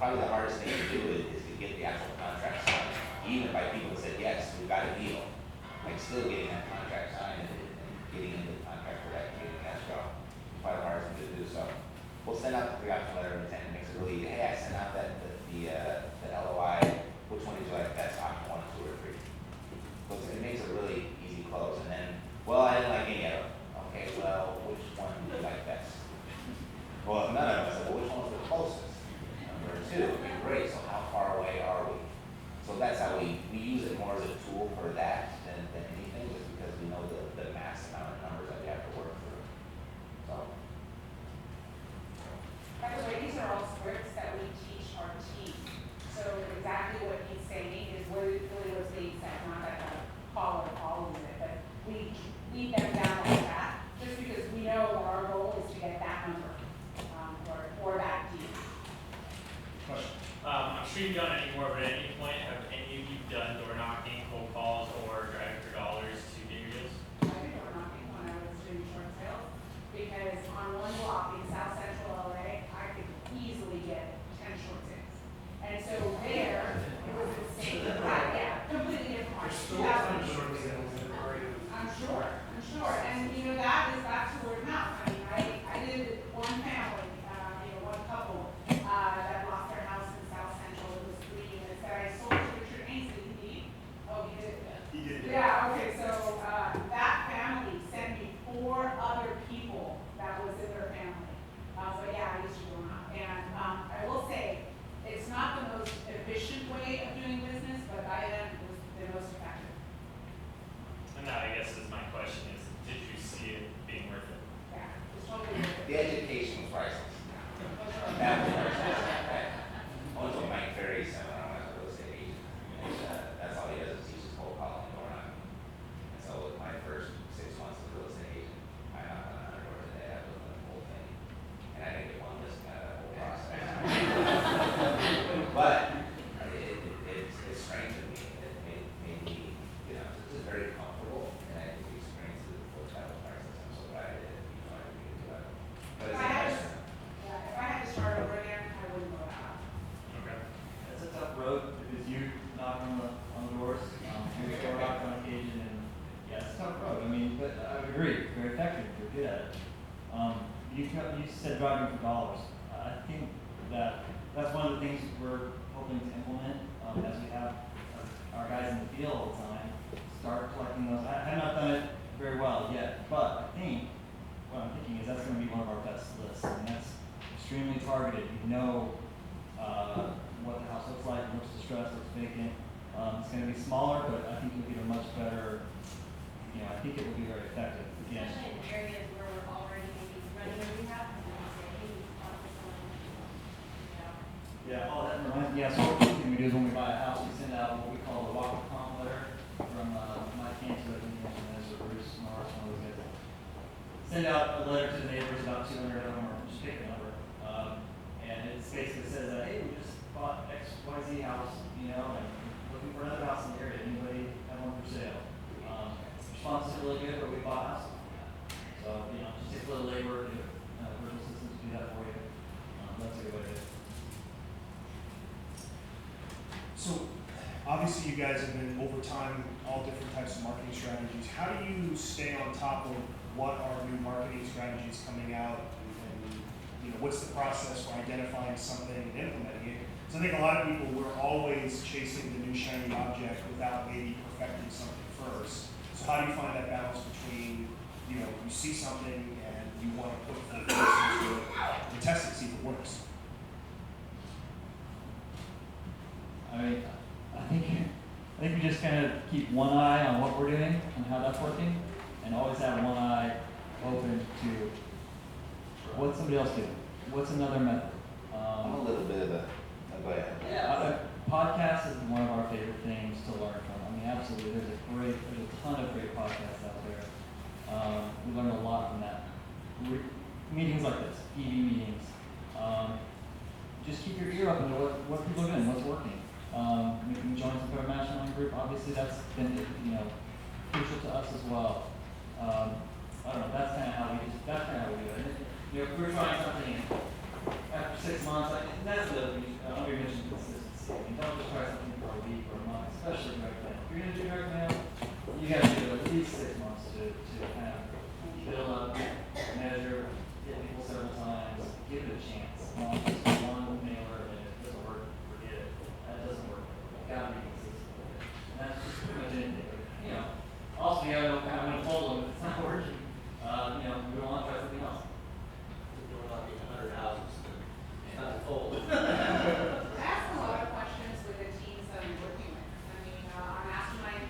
probably the hardest thing to do is to get the actual contract signed, even by people that said, yes, we've got a deal. Like still getting that contract signed and getting into the contract for that, getting cash out. Probably the hardest thing to do. So we'll send out the pre-auction letter of intent. It makes it really easy. Hey, I sent out the LOI. Which one did you like best? Option 1, 2, or 3. So it makes it really easy close. And then, well, I didn't like any of them. Okay, well, which one do you like best? Well, if none of them, I said, well, which one's the closest? Number 2, okay, great. So how far away are we? So that's how we use it more as a tool for that than anything, just because we know the mass amount of numbers that we have to work through. So. By the way, these are all scripts that we teach our team. So exactly what he's saying is really what's being said, not that caller follows it, but we lead them down like that, just because we know that our goal is to get that number for that deal. Question. I'm sure you've done it more, but at any point, have any of you done door knocking, cold calls, or driving for dollars to get your deals? I did door knocking when I was doing short sales, because on one block in South Central LA, I could easily get 10 short sales. And so there, it was insane. Yeah, completely different market. I'm sure. And you know, that is back to word of mouth. I mean, I did one family, one couple, that lost their house in South Central. It was 3 units that I sold to Richard Ainsley. Oh, he did? He did. Yeah, okay, so, that family sent me 4 other people that was in their family. But yeah, I used to do them. And, I will say, it's not the most efficient way of doing business, but by then it was the most effective. And that, I guess, is my question: is did you see it being worth it? Yeah, it's totally worth The it. education was priceless. That was priceless. I went to a Mike Ferry seminar when I was a real estate agent. And, that's all he does is teaches cold calling and door knocking. And so with my first 6 months as a real estate agent, I knocked on 100 doors a day. I was doing the whole thing. And I didn't get one listing out of that whole process. But it strengthened me. It made me, just very comfortable. And I think the experience was kind of priceless. I'm so glad I did it. I really do it. But If it's I had to, impressive. if I had to start over again, I wouldn't go that route. Okay. It's a tough road because you knock on the doors, you door knock on occasion, and yeah, it's a tough road. I mean, but I would agree, very effective, you're good at it. You said driving for dollars. I think that's one of the things we're hoping to implement as we have our guys in the field all the time. Start collecting those. I have not done it very well yet, but I think what I'm thinking is that's going to be one of our best lists, and that's extremely targeted. You know what the house looks like, looks distressed, looks vacant. It's going to be smaller, but I think you'll get a much better, I think it will be very effective. Again, Especially in areas where we're already maybe running a rehab, and then we say, hey, we talk to someone, yeah, that reminds me, so one thing we do is when we buy a house, we send out what we call the walk of comp letter from Mike Cantor, I think or Bruce Morris, one of those guys. Send out a letter to the neighbors, about 200 of them, or just pick a number. And it basically says that, hey, we just bought XYZ house, and looking for another house in the area. Anybody have one for sale? Response is really good, but we bought a house. So, just take a little labor, virtual systems to do that for you. That's a good way to do it. So, obviously, you guys have been over time all different types of marketing strategies. How do you stay on top of what are new marketing strategies coming out, and what's the process for identifying something and implementing it? So I think a lot of people were always chasing the new shiny object without maybe perfecting something first. So how do you find that balance between you see something and you want to put full force into it and test it, see if it works? I think we just kind of keep one eye on what we're doing and how that's working, and always have one eye open to what's somebody else doing, what's another method. I'm a little bit of a, go ahead. Yeah, podcast meetings like this, FIBI meetings, just keep your ear up and know what people are doing, what's working. Maybe join some kind of mastermind group. Obviously, that's been crucial to us as well. I don't know. That's kind of how we do it. And, if we're trying something after 6 months, that's the you mentioned consistency. I mean, don't just try something for a week or a month, especially direct mail. If you're going to do direct mail, you got to do it at least 6 months to kind of build up, measure, get people several times, give it a chance. Not just one mailer and it doesn't work, forget it. That doesn't work. You've got to be consistent with it. And that's just pretty much anything. Also, you have to kind of want to follow them if it's not working. We don't want to try something else. We're not getting 100 houses, it's not full. I ask a lot of questions with the teams that I'm working with. I mean, our mastermind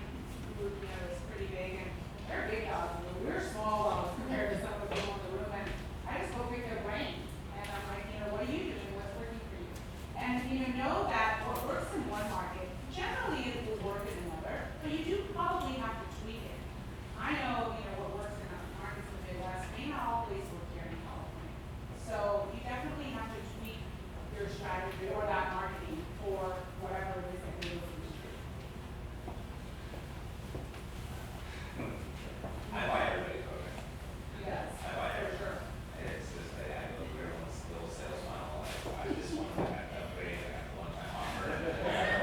group, is pretty big, and they're big dogs. We're small compared to some of the people in the room, and I just go pick their brain. And I'm like, what are you doing? What's working for you? And know that what works in one market generally it will work in another, but you do probably have to tweak it. I know, what works in markets in the Midwest may not always work here in California. So you definitely have to tweak your strategy or that marketing for whatever it is that you're looking to do. I buy everybody's program. Yes, I buy for everything. sure. It's just that I go through everyone's little sales funnel. I just want to have that upgrade. I got the one-time offer.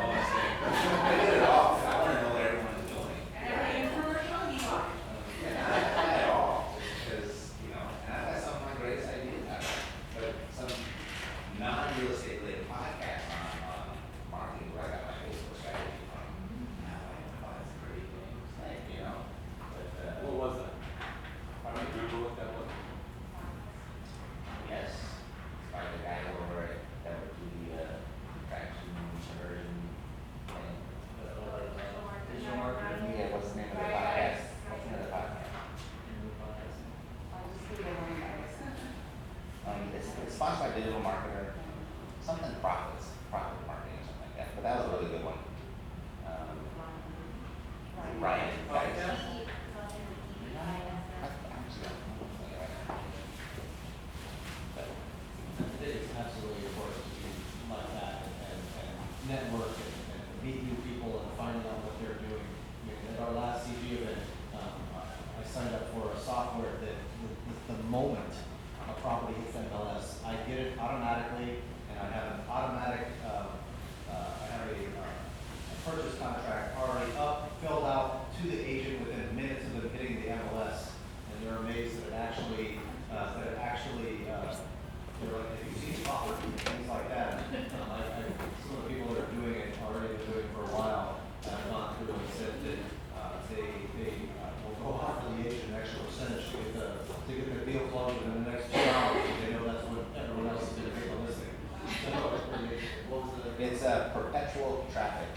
All this thing. I did it all. I want to know what everyone is doing. And every infomercial you buy. Yeah, I buy it all. Just because, and I've got some of my greatest ideas out there. But some non-real estate related podcasts on marketing where I got my Facebook strategy from. That's pretty things. But, What was that? I don't remember what that was. yes, it's by the guy over it that would do the traction conversion thing. Digital marketing. Yeah, what's the name of the podcast? What's the name of the podcast? I'll just do the one guys. It's sponsored by Digital Marketer, something profit marketing or something like that. But that was a really good one. Ryan. It is absolutely important to be like that and network and meet new people and find out what they're doing. At our last CG event, I signed up for a software that the moment a property hits MLS, I get it automatically, and I have an automatic, I have a purchase contract already up, filled out to the agent within minutes of them hitting the MLS, and they're amazed that it actually, they're like, have you seen property, and things like that. Some of the people that are doing it already been doing it for a while, have gone through and said that they will go out for the agent an extra percentage to get the deal closed in the next 2 hours, because they know that's what everyone else is going to take a listing. So, what was the? It's perpetual traffic.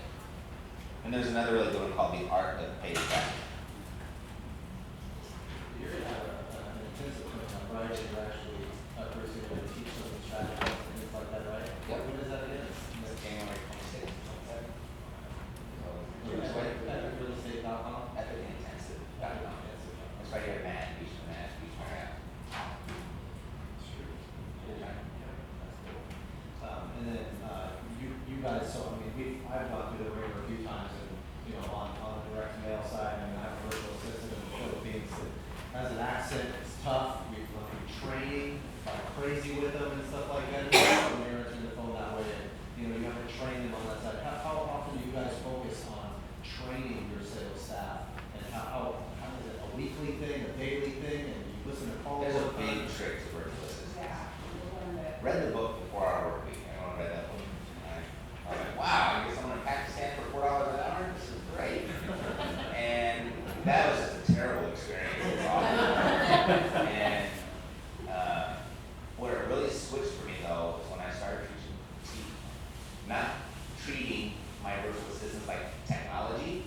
And there's another really good one called The Art of Paid Traffic. You're going to have an intensive training on Friday, you're actually pretty soon going to teach some of the strategies and things like that, right? Yep. When is that again? It's January 26th, 27th. Realestate.com? EpicIntensive.com. It's right here at Mad Beach, Marriott. And then, you guys, so, I mean, I've gone through the ringer a few times and, on the direct mail side, I have a virtual assistant in the Philippines that has an accent, it's tough, we've gone through training, like crazy with them and stuff like that. When you're answering the phone that way, and, you have to train them on that side. How often do you guys focus on training your sales staff? And how is it a weekly thing, a daily thing, and you listen to calls? There's a big trick to virtual assistants. Yeah, we learned it. Read the book, The 4-Hour Workweek. Anyone read that book? I was like, wow, I get someone in Pakistan for $4 an hour? This is great. And that was just a terrible experience. It's awful. And what it really switched for me, though, was when I started not treating my virtual assistants like technology,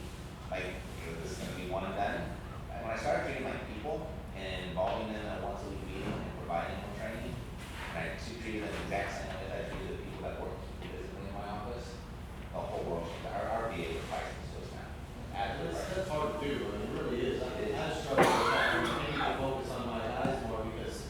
like this is going to be one and done. When I started treating like people and involving them in a once-a-week meeting and providing them training, and I treated them the exact same way as I treated the people that work physically in my office, the whole world changed. Our VA are priceless to us now. That's hard to do, I mean, it really is. I just struggle with that. I need to focus on my guys more because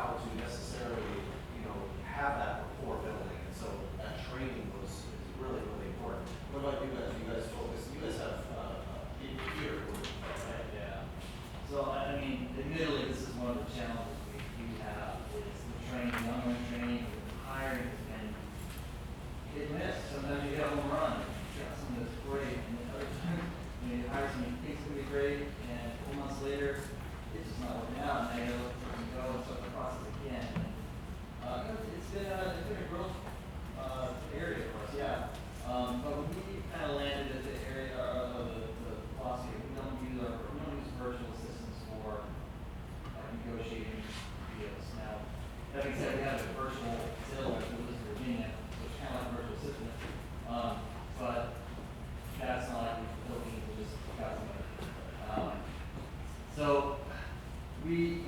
how to necessarily, you know, have that rapport building. And so that training is really, really important. What about you guys? You guys focus, you guys have people here, right? Yeah. So, I mean, admittedly, this is one of the challenges we have is the training, the ongoing training, the hiring has been hit and miss. Sometimes you get a home run, you got something that's great, and then other times, you know, you hire someone you think it's going to be great, and a couple months later, it's just not working out, and now you have to go and start the process again. And, you know, it's been a growth area for us, yeah. But when we kind of landed at the area of the philosophy, we don't use virtual assistants for negotiating deals. Now, that being said, we have a virtual sales rep who lives in Virginia, so it's kind of like a virtual assistant. But that's not like the Philippines, we just got somebody. So we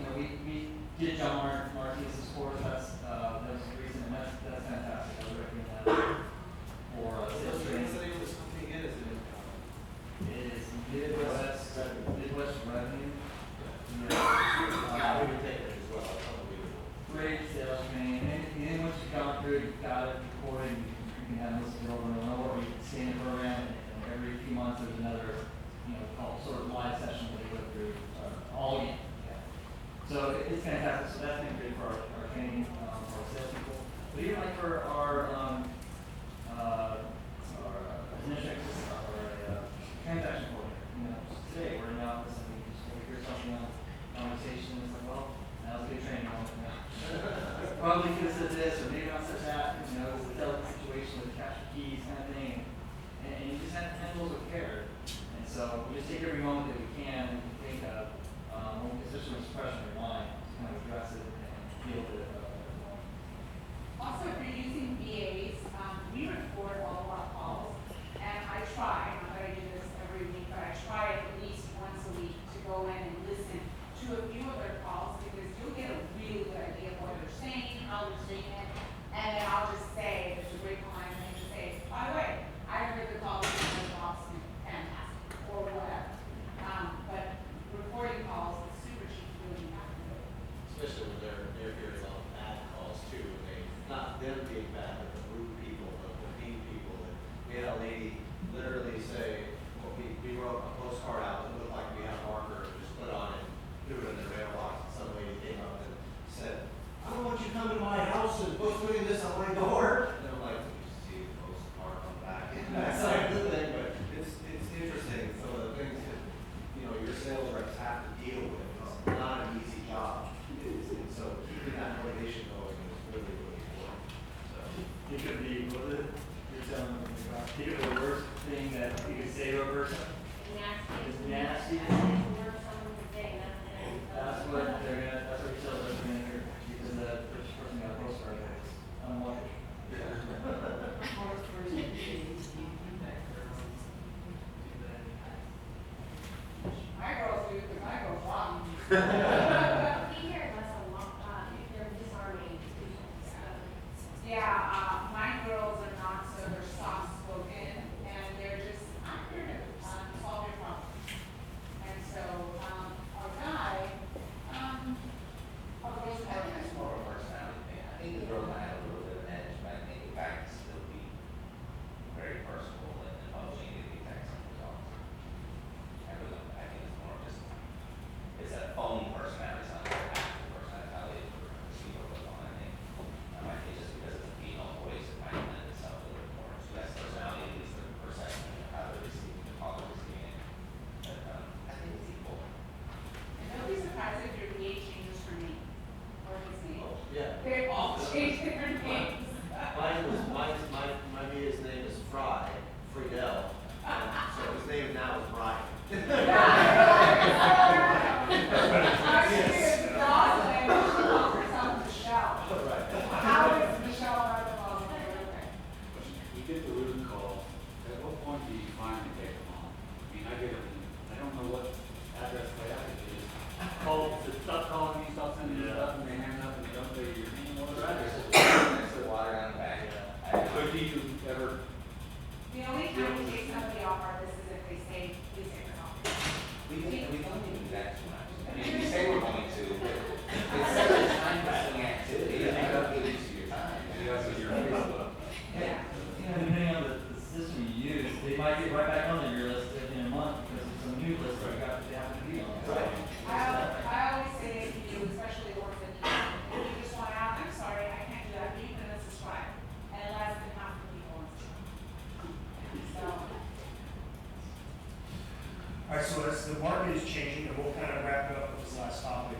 did John Martinez's course. That was recent, and that's fantastic. I would recommend that for sales training. What's the name of this company again? Is it It is Midwest Revenue. I would take it as well. Great sales training, and then once you've gone through it, you've got it recorded, you can have this over and over, or you can stay in the program, and every few months there's another, called sort of live session where they go through all again. Yeah. So it's fantastic. So that's been great for our training, for our salespeople. But even like for our administrative assistant, our transaction coordinator, today we're in the office and we just hear something on conversation, and it's like, well, that was a good training moment. Probably could have said this, or maybe not said that, it was a delicate situation with cash for keys kind of thing. And you just have to handle those with care. And so we just take every moment that we can think of, especially when it's fresh in your mind, to kind of address it and deal with it. Also, if you're using VAs, we record all of our calls, and I try, not that I do this every week, but I try at least once a week to go in and listen to a few of their calls, because you'll get a really good idea of what they're saying, how they're saying it, and then I'll just say, there's a great client, and just say, by the way, I heard the call from the boss, fantastic, or whatever. But recording calls is super cheap to do, and you have to do it. Especially when they're hearing a lot of bad calls too, and not them being bad, but the rude people, the mean people. And we had a lady literally say, well, we wrote a postcard out that looked like we had a marker, just put on it, threw it in their mailbox, and some lady came up and said, I don't want you coming to my house and putting this on my door. And I'm like, you see the postcard on the back, and that side of the thing, but it's interesting. Some of the things that, your sales reps have to deal with. It's not an easy job. And so keeping that motivation going is really, really important. So. Think of the worst thing that you could say to a person. Nasty. It's nasty. Work someone to say, That's what your sales reps are going to hear, because the first person got a postcard is unwanted. My girls do, because my girls wrong. We hear less a lot, if they're disarming. Yeah, my girls are not, so they're soft spoken, and they're just, I'm here to solve your problem. And so, our guy, our girls I think it's more of a personality thing. I think the girls might have a little bit of an edge, but I think the guy can still be very personable and emotionally get the exact same results. I think it's more just, it's a phone personality. they have to be. I always say if you do, especially orphan, if you just want out, I'm sorry, I can't do that, you can subscribe. And less than half the people want to. So. All right, so as the market is changing, and we'll kind of wrap it up with this last topic.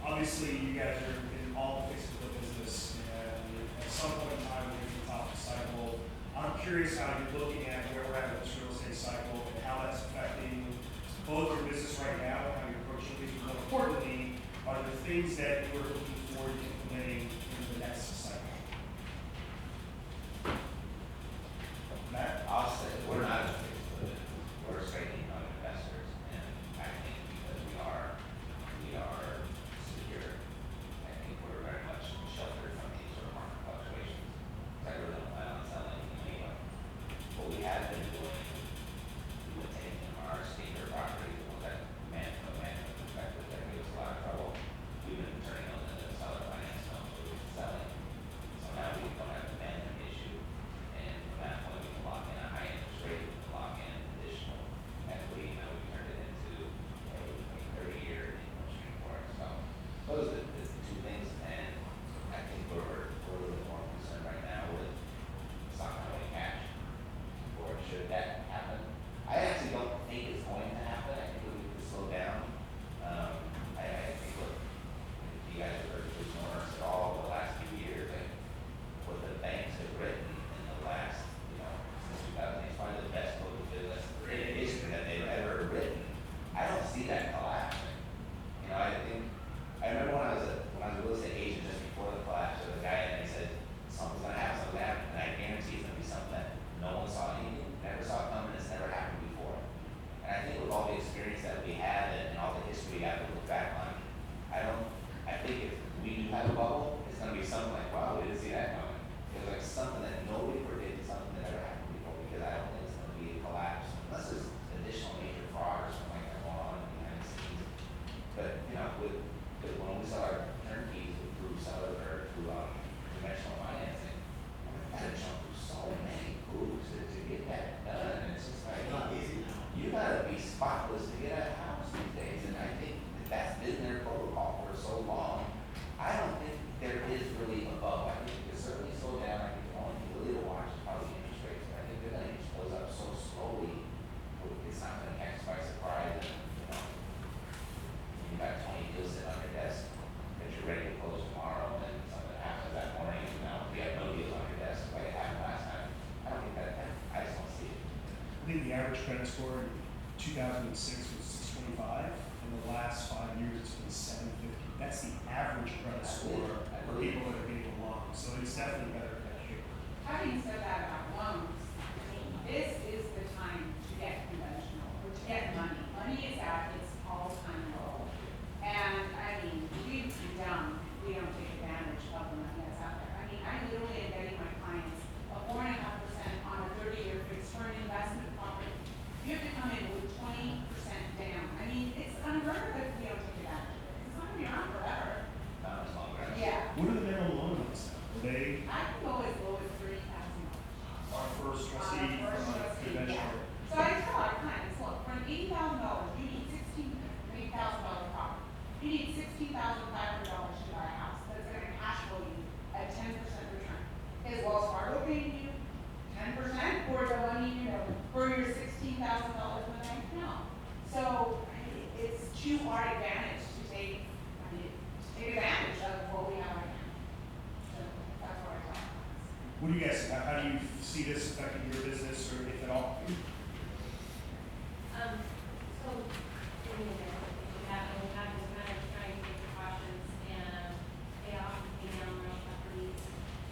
Obviously, you guys are in all the phases of the business, and at some point in time, we're at the top of the cycle. I'm curious how you're looking at where we're at in this real estate cycle and how that's affecting both your business right now and how you're approaching things. But more importantly, are there things that you're looking forward to implementing in the next cycle? Matt? I'll say, we're not a fixed limit, we're straight income investors, and I think because we are secure, I think we're very much sheltered from these sort of market fluctuations. I really don't plan on selling anyway. What we have been doing, we've been taking our senior properties, from a management perspective, that gives us a lot of trouble. We've been turning those into seller finance loans, so we've been selling. So now we don't have the management issue, and from that point, we can lock in a high interest rate, we can lock in additional equity, now we turned it into a 30-year income stream for us. So those are the two things, and I think we're a little bit more concerned right now with stock market cash. Or should that happen? I actually don't think it's going to happen. I think we could slow down. I think what if you guys have heard this owners at all over the last few years, like what the banks have written in the last, since 2008, it's probably the best book of business in history that they've ever written. I don't see that collapsing. I remember when I was a real estate agent just before the collapse, there was a guy and he said, something's gonna happen, and I guarantee it's gonna be something that no one saw anything, never saw it coming, it's never happened before. And I think with all the experience that we had and all the history we have to look back on, I think if we do have a bubble, it's gonna be something like, wow, we didn't see that coming. It was like something that nobody predicted, something that never happened before, because I don't think it's gonna be a collapse, unless there's additional major fraud or something like that going on behind the scenes. But, when we sell our turnkeys through conventional financing, I had to jump through so many hoops to get that done, and it's just like, you gotta be spotless to get a house these days, and I think that's been their protocol for so long. I don't think there is really a bubble. I think it can certainly slow down. I think the only thing really to watch is probably interest rates, but I think they're gonna just close up so slowly, it's not gonna catch us by surprise, and, you got 20 deals sitting on your desk that you're ready to close tomorrow, and then something happens that morning, and now you have no deals on your desk like it happened last time. I don't think I just don't see it. I think the average credit score in 2006 was 625. In the last 5 years, it's been 750. That's the average credit score for people that are getting a loan. So it's definitely better than here. Having said that about loans, this is the time to get conventional, or to get money. Money is at its all-time low. And I mean, we've been down, we don't take advantage of the money that's out there. I mean, I literally am getting my clients a 4.5% on a 30-year fixed term investment property. You have to come in with 20% down. I mean, it's unheard of if we don't take advantage of it. It's not gonna be around forever. Not as long as. Yeah. What are the minimum loan amounts now? Are they I can go as low as $30,000. our first trustee from a conventional? So I tell our clients, look, for an $80,000, you need $8,000 property. You need $16,500 to buy a house that's going to cash flow you at 10% return. Is Wells Fargo paying you 10% for the money, for your $16,000 in the bank? No. So it's to our advantage to take advantage of what we have right now. So that's what I tell clients. What do you guys think? How do you see this affecting your business, or if at all? We have just kind of trying to take precautions and pay off and pay down rental properties,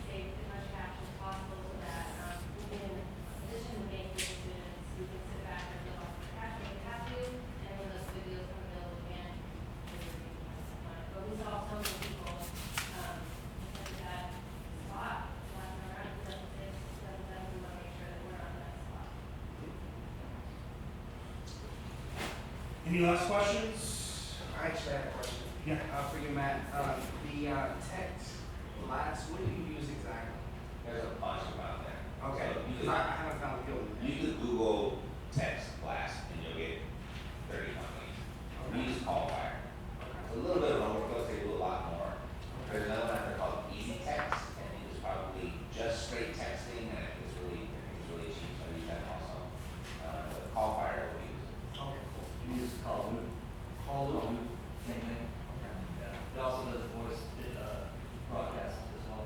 save as much cash as possible so that we can, in addition to making decisions, we can sit back and build off the cash when we have to, and when those good deals come available again, but we saw some of the people, that spot, last time around, 2006, 2007, we want to make sure that we're not in that spot. Any last questions? I actually have a question. Yeah. For you, Matt. The text last, what do you use exactly? There's a bunch of them out there. Okay, So you because I haven't found a field. could Google text blast and you'll get 30 companies. All of them, same thing. Yeah. It also does voice broadcasts as well.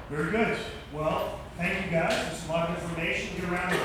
Very good. Well, thank you guys. There's a lot of information. Get around the